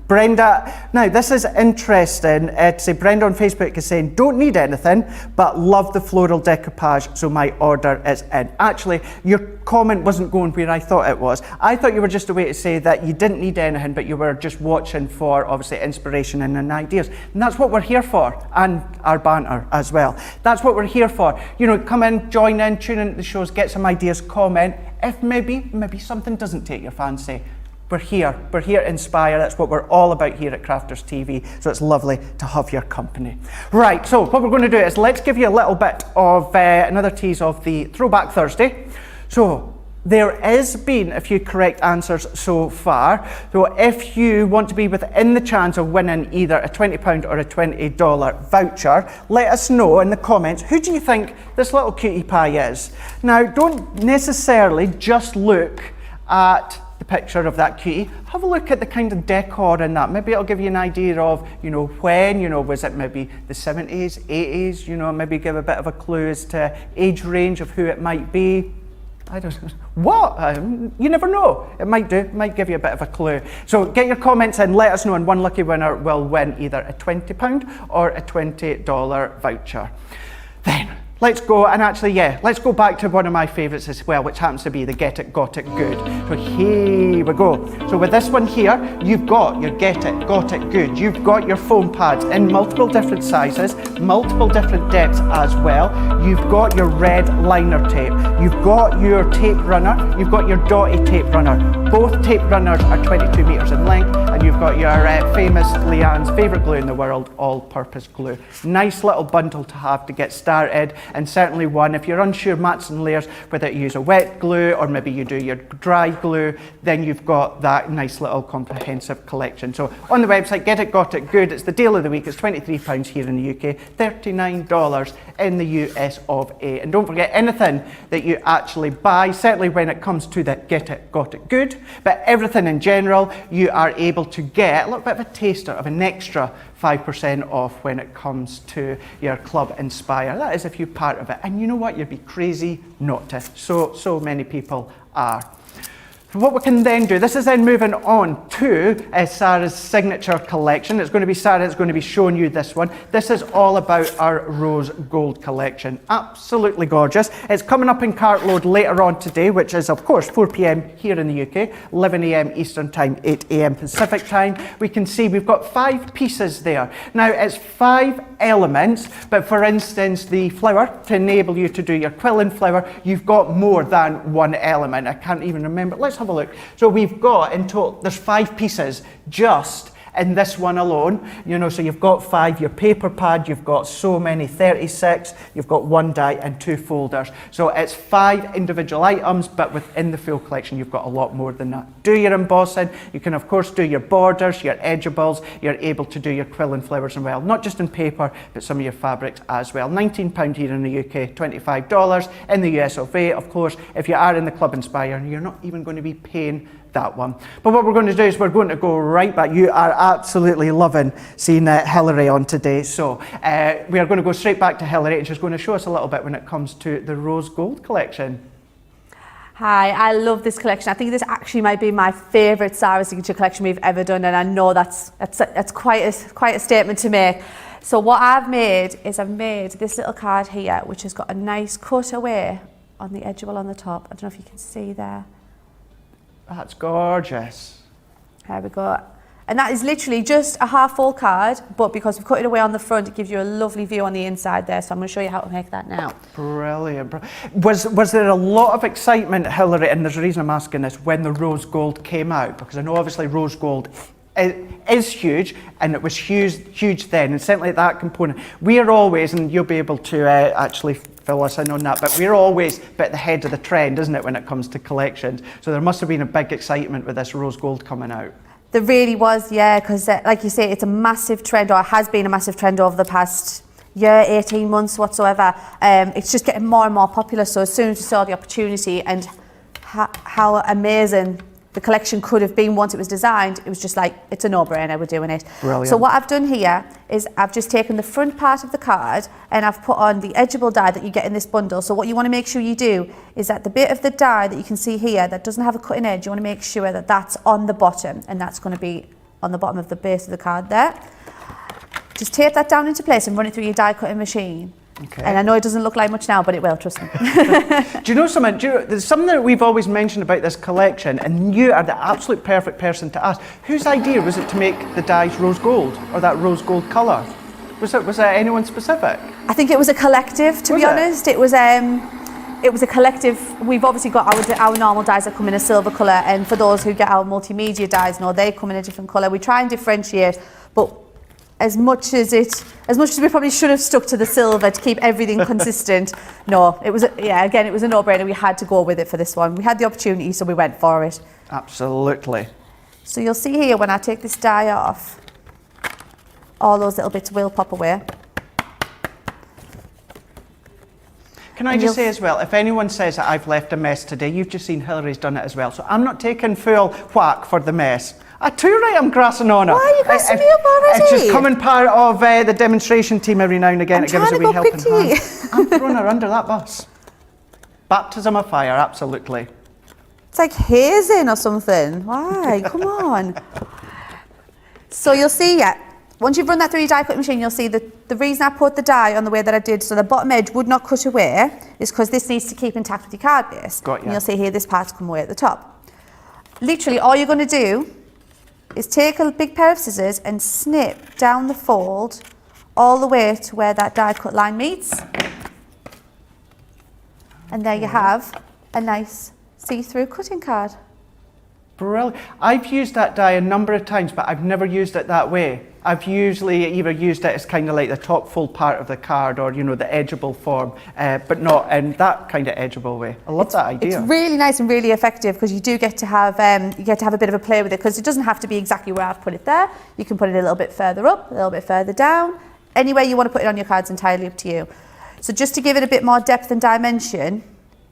Brenda, now this is interesting. Say Brenda on Facebook is saying, don't need anything, but love the floral decoupage, so my order is in. Actually, your comment wasn't going where I thought it was. I thought you were just a way to say that you didn't need anything, but you were just watching for, obviously, inspiration and ideas. And that's what we're here for, and our banter as well. That's what we're here for. Come in, join in, tune into the shows, get some ideas, comment. If maybe something doesn't take your fancy, We're here to inspire. That's what we're all about here at Crafters TV. So it's lovely to have your company. Right, so what we're going to do is let's give you a little bit of another tease of the Throwback Thursday. So there has been a few correct answers so far. So if you want to be within the chance of winning either a £20 or a $20 voucher, let us know in the comments, who do you think this little cutie pie is? Now, don't necessarily just look at the picture of that cutie. Have a look at the kind of decor in that. Maybe it'll give you an idea of, when, was it maybe the 70s, 80s, maybe give a bit of a clue as to age range of who it might be. I don't know. What? You never know. It might give you a bit of a clue. So get your comments in, let us know, and one lucky winner will win either a £20 or a $20 voucher. Then, let's go, and actually, let's go back to one of my favourites as well, which happens to be the Get It, Got It Good. So here we go. So with this one here, you've got your Get It, Got It Good. You've got your foam pads in multiple different sizes, multiple different depths as well. You've got your red liner tape. You've got your tape runner. You've got your dotty tape runner. Both tape runners are 22 metres in length, and you've got your famous Leanne's favourite glue in the world, all-purpose glue. Nice little bundle to have to get started. And certainly one, if you're unsure mats and layers, whether you use a wet glue or maybe you do your dry glue, then you've got that nice little comprehensive collection. So on the website, Get It, Got It Good, it's the deal of the week. It's £23 here in the UK, $39 in the US of A. And don't forget, anything that you actually buy, certainly when it comes to the Get It, Got It Good, but everything in general, you are able to get a little bit of a taster of an extra 5% off when it comes to your Club Inspire. That is if you're part of it. And you know what? You'd be crazy not to. So many people are. What we can then do, this is then moving on to Sarah's signature collection. It's going to be Sarah that's going to be showing you this one. This is all about our rose gold collection. Absolutely gorgeous. It's coming up in cart load later on today, which is of course 4 p.m. here in the UK, 11 a.m. Eastern Time, 8 a.m. Pacific Time. We can see we've got 5 pieces there. Now it's 5 elements, but for instance, the flower, to enable you to do your quilling flower, you've got more than one element. I can't even remember. Let's have a look. So we've got in total, there's 5 pieces just in this one alone, so you've got 5, your paper pad, you've got so many, 36, you've got 1 die and 2 folders. So it's 5 individual items, but within the full collection, you've got a lot more than that. Do your embossing, you can of course do your borders, your edgeables, you're able to do your quilling flowers as well, not just in paper, but some of your fabrics as well. £19 here in the UK, $25 in the US of A. Of course, if you are in the Club Inspire, you're not even going to be paying that one. But what we're going to do is we're going to go right back. You are absolutely loving seeing Hilary on today. So we are going to go straight back to Hilary, and she's going to show us a little bit when it comes to the rose gold collection. Hi, I love this collection. I think this actually might be my favourite Sarah signature collection we've ever done, and I know that's quite a statement to make. So what I've made is I've made this little card here, which has got a nice cut away on the edgeable on the top. I don't know if you can see there. That's gorgeous. There we go. And that is literally just a half full card, but because we've cut it away on the front, it gives you a lovely view on the inside there. So I'm going to show you how to make that now. Brilliant. Was there a lot of excitement, Hilary, and there's a reason I'm asking this, when the rose gold came out? Because I know obviously rose gold is huge, and it was huge then, and certainly that component. We are always, and you'll be able to actually fill us in on that, but we're always at the head of the trend, isn't it, when it comes to collections? So there must have been a big excitement with this rose gold coming out. There really was, yeah, because like you say, it's a massive trend, or has been a massive trend over the past year, 18 months whatsoever. It's just getting more and more popular. So as soon as we saw the opportunity and how amazing the collection could have been once it was designed, it was just like, it's a no-brainer, we're doing it. Brilliant. So what I've done here is I've just taken the front part of the card and I've put on the edgeable die that you get in this bundle. So what you want to make sure you do is that the bit of the die that you can see here that doesn't have a cutting edge, you want to make sure that that's on the bottom, and that's going to be on the bottom of the base of the card there. Just tape that down into place and run it through your die cutting machine. Okay. And I know it doesn't look like much now, but it will, trust me. Do you know something? There's something that we've always mentioned about this collection, and you are the absolute perfect person to ask. Whose idea was it to make the dies rose gold, or that rose gold colour? Was it anyone specific? I think it was a collective, to be honest. It was it was a collective. We've obviously got our normal dyes that come in a silver colour, and for those who get our multimedia dyes, they come in a different colour. We try and differentiate, but as much as we probably should have stuck to the silver to keep everything consistent, no, it was again, it was a no-brainer. We had to go with it for this one. We had the opportunity, so we went for it. Absolutely. So you'll see here when I take this dye off, all those little bits will pop away. Can I just say as well, if anyone says that I've left a mess today, you've just seen Hilary's done it as well. So I'm not taking full whack for the mess. I too right I'm grassing on her. Why are you grassing me up already? It's just coming part of the demonstration team every now and again to give us a wee helping hand. I'm throwing her under that bus. Baptism of fire, absolutely. It's like hazing or something. Why? Come on. So you'll see, once you've run that through your die cut machine, you'll see that the reason I put the die on the way that I did so the bottom edge would not cut away is because this needs to keep intact with your card base. Got you. And you'll see here this part's come away at the top. Literally all you're going to do is take a big pair of scissors and snip down the fold all the way to where that die cut line meets. And there you have a nice see-through cutting card. Brilliant. I've used that die a number of times, but I've never used it that way. I've usually either used it as kind of like the top full part of the card or, the edgeable form, but not in that kind of edgeable way. I love that idea. It's really nice and really effective because you do get to have a bit of a play with it because it doesn't have to be exactly where I've put it there. You can put it a little bit further up, a little bit further down. Anywhere you want to put it on your card's entirely up to you. So just to give it a bit more depth and dimension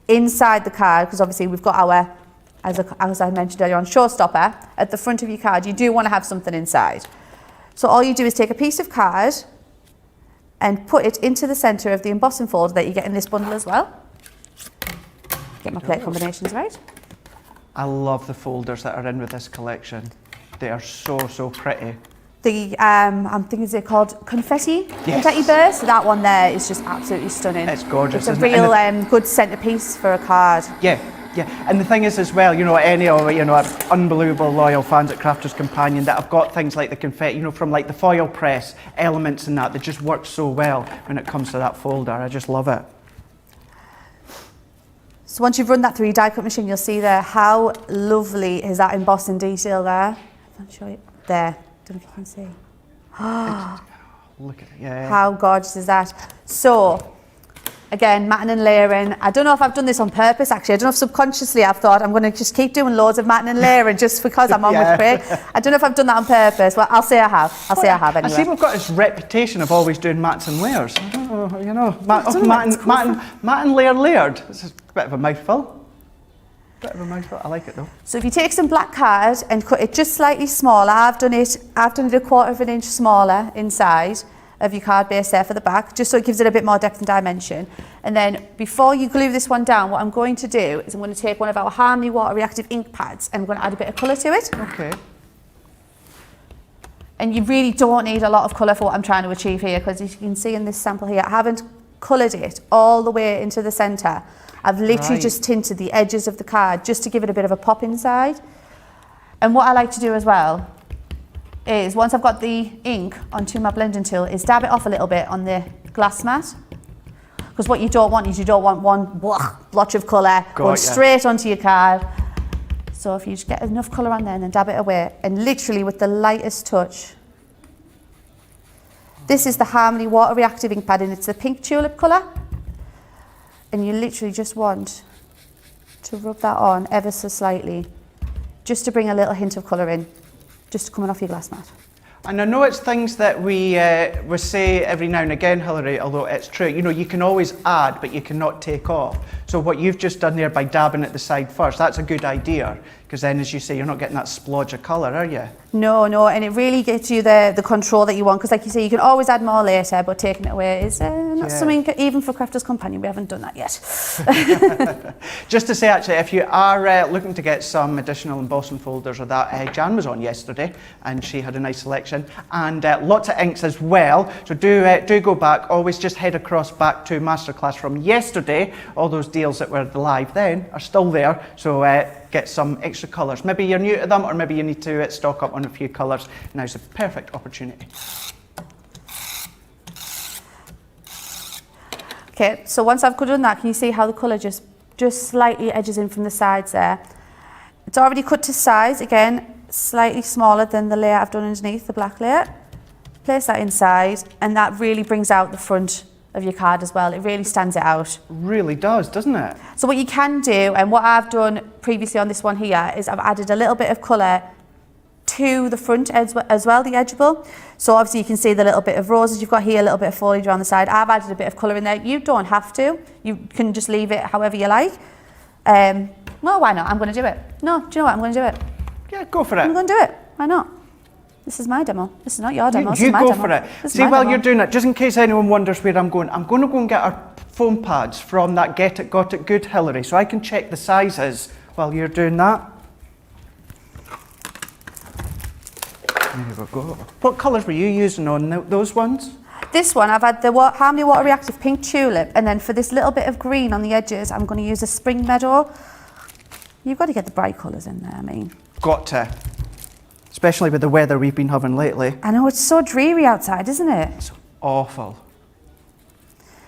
inside the card, because obviously we've got our, as I mentioned earlier on, showstopper at the front of your card, you do want to have something inside. So all you do is take a piece of card and put it into the centre of the embossing folder that you get in this bundle as well. Get my plate combinations right. I love the folders that are in with this collection. They are so pretty. I'm thinking they're called confetti, yes. Confetti burst. So that one there is just absolutely stunning. It's gorgeous. It's a real good centrepiece for a card. Yeah, and the thing is as well, any of unbelievable loyal fans at Crafters Companion that have got things like the confetti, from like the foil press elements and that just work so well when it comes to that folder. I just love it. So once you've run that through your die cut machine, you'll see there how lovely is that embossing detail there. I'll show you there. Don't know if you can see. Look at it, yeah. How gorgeous is that? So, again, matting and layering. I don't know if I've done this on purpose, actually. I don't know if subconsciously I've thought I'm going to just keep doing loads of matting and layering just because I'm on with Craig. I don't know if I've done that on purpose. Well, I'll say I have. I'll say I have anyway. I see we've got this reputation of always doing mats and layers. I don't know, mat and layered. It's a bit of a mouthful. I like it though. So if you take some black card and cut it just slightly smaller, I've done it a 1/4 of an inch smaller inside of your card base there for the back, just so it gives it a bit more depth and dimension. And then before you glue this one down, what I'm going to do is I'm going to take one of our Harmony water reactive ink pads and I'm going to add a bit of colour to it. Okay. And you really don't need a lot of colour for what I'm trying to achieve here, because as you can see in this sample here, I haven't coloured it all the way into the centre. I've literally just tinted the edges of the card just to give it a bit of a pop inside. And what I like to do as well is, once I've got the ink onto my blending tool, is dab it off a little bit on the glass mat. Because what you don't want is one blotch of colour going straight onto your card. So if you just get enough colour on there and then dab it away, and literally with the lightest touch. This is the Harmony water reactive ink pad and it's the pink tulip colour. And you literally just want to rub that on ever so slightly, just to bring a little hint of colour in, just coming off your glass mat. And I know it's things that we say every now and again, Hilary, although it's true, you can always add, but you cannot take off. So what you've just done there by dabbing at the side first, that's a good idea, because then, as you say, you're not getting that splodge of colour, are you? No, and it really gets you the control that you want, because like you say, you can always add more later, but taking it away is not something, even for Crafters Companion, we haven't done that yet. Just to say, actually, if you are looking to get some additional embossing folders or that, Jan was on yesterday, and she had a nice selection, and lots of inks as well, so do go back, always just head across back to Masterclass from yesterday. All those deals that were live then are still there, so get some extra colours. Maybe you're new to them, or maybe you need to stock up on a few colours. Now's the perfect opportunity. Okay, so once I've done that, can you see how the colour just slightly edges in from the sides there? It's already cut to size, again, slightly smaller than the layer I've done underneath, the black layer. Place that inside, and that really brings out the front of your card as well. It really stands it out. Really does, doesn't it? So what you can do, and what I've done previously on this one here, is I've added a little bit of colour to the front as well, the edgeable. So obviously you can see the little bit of roses you've got here, a little bit of foliage around the side. I've added a bit of colour in there. You don't have to. You can just leave it however you like. Well, why not? I'm going to do it. No, do you know what? I'm going to do it. Yeah, go for it. I'm going to do it. Why not? This is my demo. This is not your demo. You go for it. See, while you're doing it, just in case anyone wonders where I'm going to go and get our foam pads from that Got It Good, Hilary, so I can check the sizes while you're doing that. There we go. What colours were you using on those ones? This one, I've had the Harmony Water Reactive Pink Tulip, and then for this little bit of green on the edges, I'm going to use a Spring Meadow. You've got to get the bright colours in there, I mean. Got to. Especially with the weather we've been having lately. I know, it's so dreary outside, isn't it? It's awful.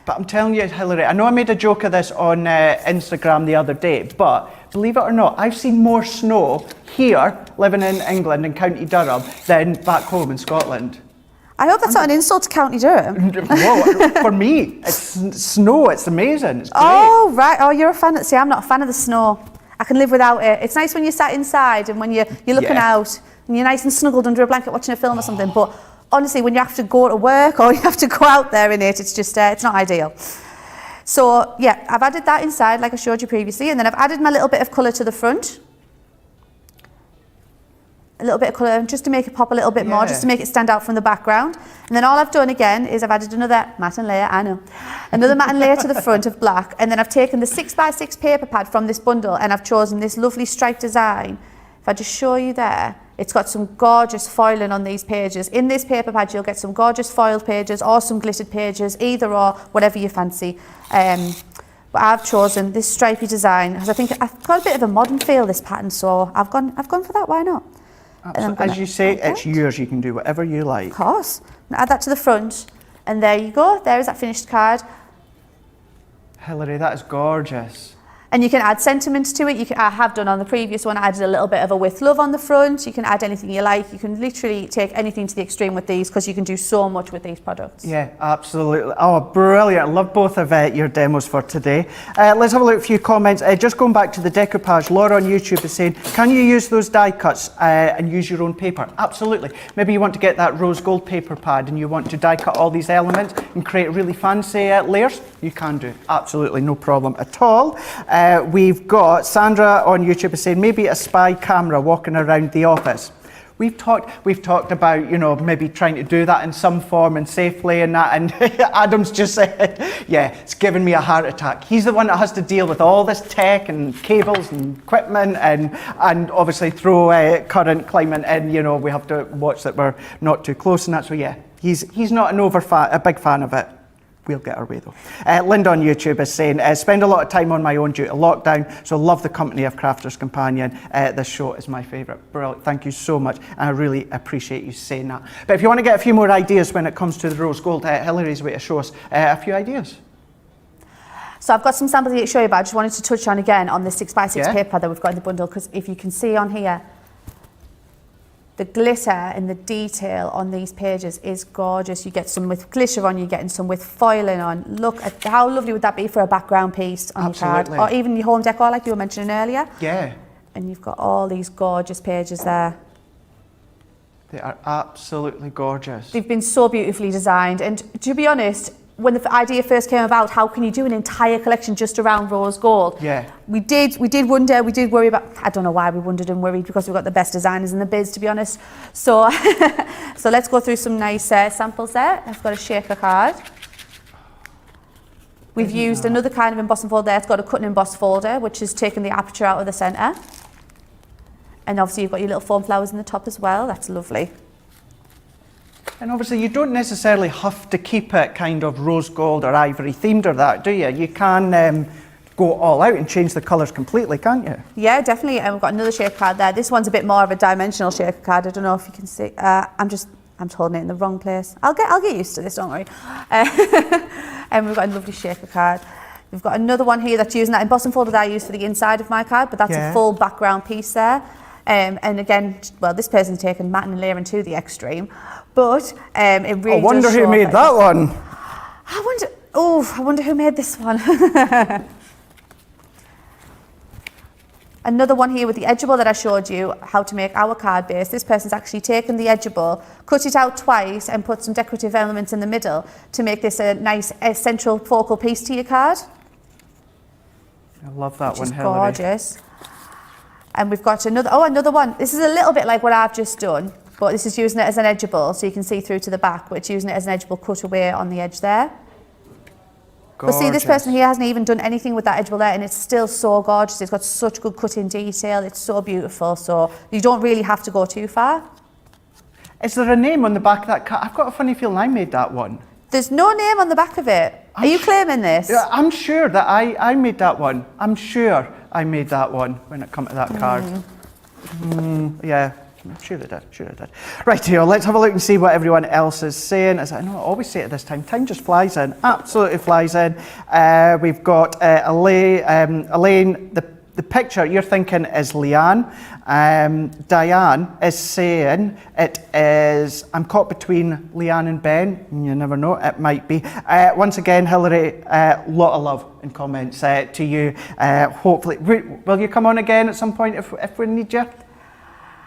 But I'm telling you, Hilary, I know I made a joke of this on Instagram the other day, but believe it or not, I've seen more snow here, living in England in County Durham, than back home in Scotland. I hope that's not an insult to County Durham. Whoa, for me, it's snow, it's amazing, it's great. Oh, right, oh, you're a fan. See, I'm not a fan of the snow. I can live without it. It's nice when you're sat inside and when you're looking out and you're nice and snuggled under a blanket watching a film or something, but honestly, when you have to go to work or you have to go out there in it, it's just, it's not ideal. So, yeah, I've added that inside like I showed you previously, and then I've added my little bit of colour to the front. A little bit of colour just to make it pop a little bit more, just to make it stand out from the background. And then all I've done again is I've added another matte layer, I know, another matte layer to the front of black, and then I've taken the 6x6 paper pad from this bundle and I've chosen this lovely striped design. If I just show you there, it's got some gorgeous foiling on these pages. In this paper pad you'll get some gorgeous foiled pages or some glittered pages, either or, whatever you fancy. But I've chosen this stripy design because I think I've got a bit of a modern feel, this pattern, so I've gone for that, why not? As you say, it's yours, you can do whatever you like. Of course. Add that to the front, and there you go. There is that finished card. Hilary, that is gorgeous. And you can add sentiments to it. I have done on the previous one, I added a little bit of a with love on the front. You can add anything you like. You can literally take anything to the extreme with these because you can do so much with these products. Yeah, absolutely. Oh, brilliant. I love both of your demos for today. Let's have a look at a few comments. Just going back to the decoupage, Laura on YouTube is saying, can you use those die cuts and use your own paper? Absolutely. Maybe you want to get that rose gold paper pad and you want to die cut all these elements and create really fancy layers. You can do. Absolutely, no problem at all. We've got Sandra on YouTube is saying maybe a spy camera walking around the office. We've talked about, you know, maybe trying to do that in some form and safely and that, and Adam's just said, yeah, it's giving me a heart attack. He's the one that has to deal with all this tech and cables and equipment and obviously throw current climate in, you know, we have to watch that we're not too close and that, so yeah, he's not a big fan of it. We'll get our way though. Linda on YouTube is saying, spend a lot of time on my own due to lockdown, so love the company of Crafter's Companion. This show is my favourite. Brilliant, thank you so much. And I really appreciate you saying that. But if you want to get a few more ideas when it comes to the rose gold, Hilary's way to show us a few ideas. So I've got some samples here to show you, but I just wanted to touch on again on the 6x6 paper that we've got in the bundle, because if you can see on here, the glitter and the detail on these pages is gorgeous. You get some with glitter on, you're getting some with foiling on. Look at how lovely would that be for a background piece on your card, or even your home decor like you were mentioning earlier. Yeah. And you've got all these gorgeous pages there. They are absolutely gorgeous. They've been so beautifully designed, and to be honest, when the idea first came about, how can you do an entire collection just around rose gold? Yeah. We did wonder, we did worry about, I don't know why we wondered and worried, because we've got the best designers in the biz, to be honest. So, so let's go through some nice samples there. I've got a shaker card. We've used another kind of embossing folder there. It's got a cut and emboss folder, which has taken the aperture out of the centre. And obviously you've got your little foam flowers in the top as well. That's lovely. And obviously you don't necessarily have to keep it kind of rose gold or ivory themed or that, do you? You can go all out and change the colours completely, can't you? Yeah, definitely. And we've got another shaker card there. This one's a bit more of a dimensional shaker card. I don't know if you can see. I'm just I'm holding it in the wrong place. I'll get used to this, don't worry. And we've got a lovely shaker card. We've got another one here that's using that embossing folder that I use for the inside of my card, but that's a full background piece there. And again, well, this person's taken matte and layering to the extreme, but it really I wonder who made that one. I wonder who made this one. Another one here with the edgeable that I showed you how to make our card base. This person's actually taken the edgeable, cut it out twice and put some decorative elements in the middle to make this a nice central focal piece to your card. I love that which one, is Hilary. Gorgeous. And we've got another one. This is a little bit like what I've just done, but this is using it as an edgeable so you can see through to the back, but it's using it as an edgeable cut away on the edge there. Gorgeous. But see, this person here hasn't even done anything with that edgeable there, and it's still so gorgeous. It's got such good cutting detail. It's so beautiful. So you don't really have to go too far. Is there a name on the back of that card? I've got a funny feeling I made that one. There's no name on the back of it. Are you claiming this? Yeah, I'm sure that I made that one. I'm sure I made that one when it comes to that card. Yeah. I'm sure I did. Right, here, let's have a look and see what everyone else is saying. As I know, I always say it this time, time just flies in, absolutely flies in. We've got Elaine, the picture you're thinking is Leanne. Diane is saying it is, I'm caught between Leanne and Ben. You never know, it might be. Once again, Hilary, lot of love in comments to you. Hopefully, will you come on again at some point if we need you?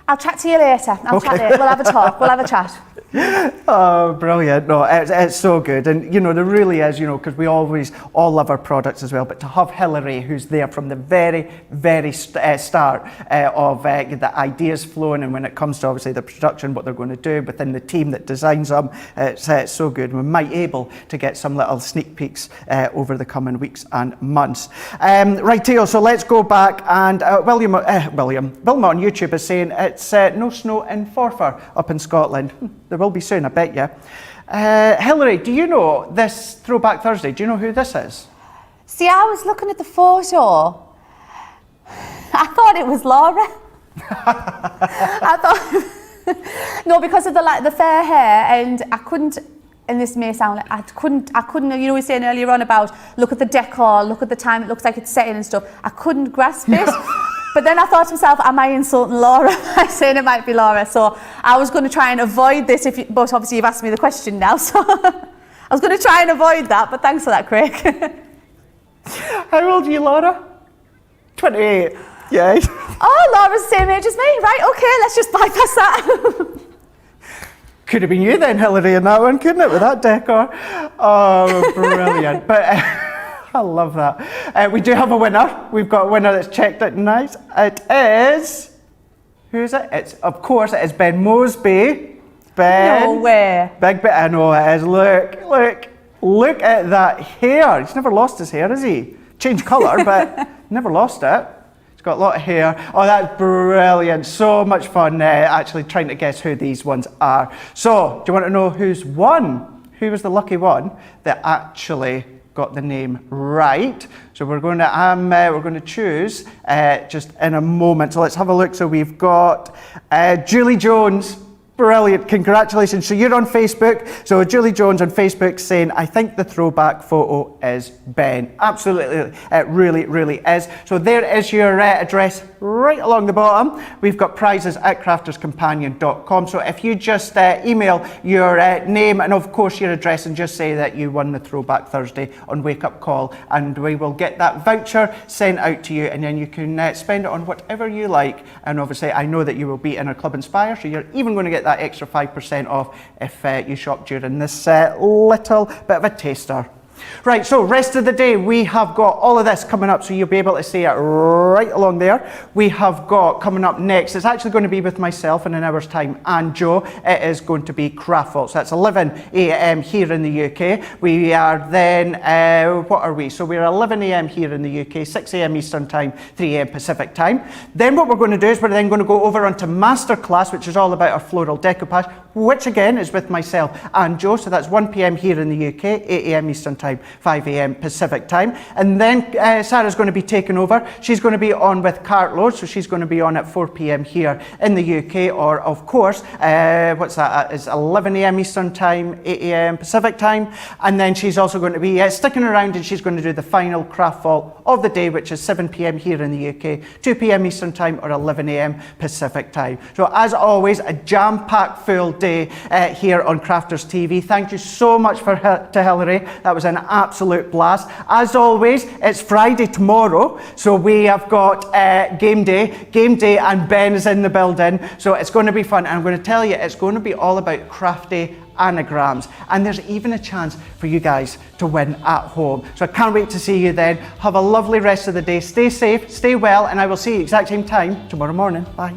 I'll chat to you later. We'll have a talk. We'll have a chat. Oh, brilliant. No, it's so good. And, you know, there really is, you know, because we always all love our products as well. But to have Hilary, who's there from the very, very start of the ideas flowing, and when it comes to obviously the production, what they're going to do within the team that designs them, it's so good. And we might be able to get some little sneak peeks over the coming weeks and months. Right, Theo, so let's go back. And Wilma on YouTube is saying it's no snow in Forfar up in Scotland. There will be soon, I bet you. Hilary, do you know this Throwback Thursday? Do you know who this is? See, I was looking at the photo. I thought it was Laura. I thought no, because of the fair hair, and I couldn't. And this may sound like I couldn't. You know, we were saying earlier on about look at the decor, look at the time it looks like it's setting and stuff. I couldn't grasp it. But then I thought to myself, am I insulting Laura by saying it might be Laura? So I was going to try and avoid this, but obviously you've asked me the question now, so I was going to try and avoid that, but thanks for that, Craig. How old are you, Laura? 28. Yeah. Oh, Laura's the same age as me. Right, okay, let's just bypass that. Could have been you then, Hilary, in that one, couldn't it, with that decor? Oh, brilliant. But I love that. We do have a winner. We've got a winner that's checked out nice. It is, who is it? Of course, it is Ben Mosby. Ben. No way. Big bit, I know it is. Look at that hair. He's never lost his hair, has he? Changed colour, but never lost it. He's got a lot of hair. Oh, that's brilliant. So much fun actually trying to guess who these ones are. So, do you want to know who's won? Who was the lucky one that actually got the name right? So we're going to choose just in a moment. So let's have a look. So we've got Julie Jones. Brilliant, congratulations. So you're on Facebook. So Julie Jones on Facebook saying, I think the throwback photo is Ben. Absolutely, it really, really is. So there is your address right along the bottom. We've got prizes at crafterscompanion.com. So if you just email your name and of course your address and just say that you won the Throwback Thursday on Wake Up Call, and we will get that voucher sent out to you, and then you can spend it on whatever you like. And obviously I know that you will be in our Club Inspire, so you're even going to get that extra 5% off if you shop during this little bit of a taster. Right, so rest of the day we have got all of this coming up, so you'll be able to see it right along there. We have got coming up next, it's actually going to be with myself in an hour's time and Joe. It is going to be Craftful. So that's 11 a.m. here in the UK. We are then, what are we? So we're 11 a.m. here in the UK, 6 a.m. Eastern Time, 3 a.m. Pacific Time. Then what we're going to do is we're then going to go over onto Masterclass, which is all about our floral decoupage, which again is with myself and Joe. So that's 1 p.m. here in the UK, 8 a.m. Eastern Time, time, 5 a.m. Pacific time. And then Sarah's going to be taking over. She's going to be on with Cartload, so she's going to be on at 4 p.m. here in the UK, or of course, what's that? It's 11 a.m. Eastern time, 8 a.m. Pacific time. And then she's also going to be sticking around, and she's going to do the final craft vault of the day, which is 7 p.m. here in the UK, 2 p.m. Eastern time, or 11 a.m. Pacific time. So as always, a jam-packed full day here on Crafters TV. Thank you so much to Hilary. That was an absolute blast. As always, it's Friday tomorrow, so we have got game day, and Ben is in the building, so it's going to be fun. And I'm going to tell you, it's going to be all about crafty anagrams, and there's even a chance for you guys to win at home. So I can't wait to see you then. Have a lovely rest of the day. Stay safe, stay well, and I will see you exact same time tomorrow morning. Bye.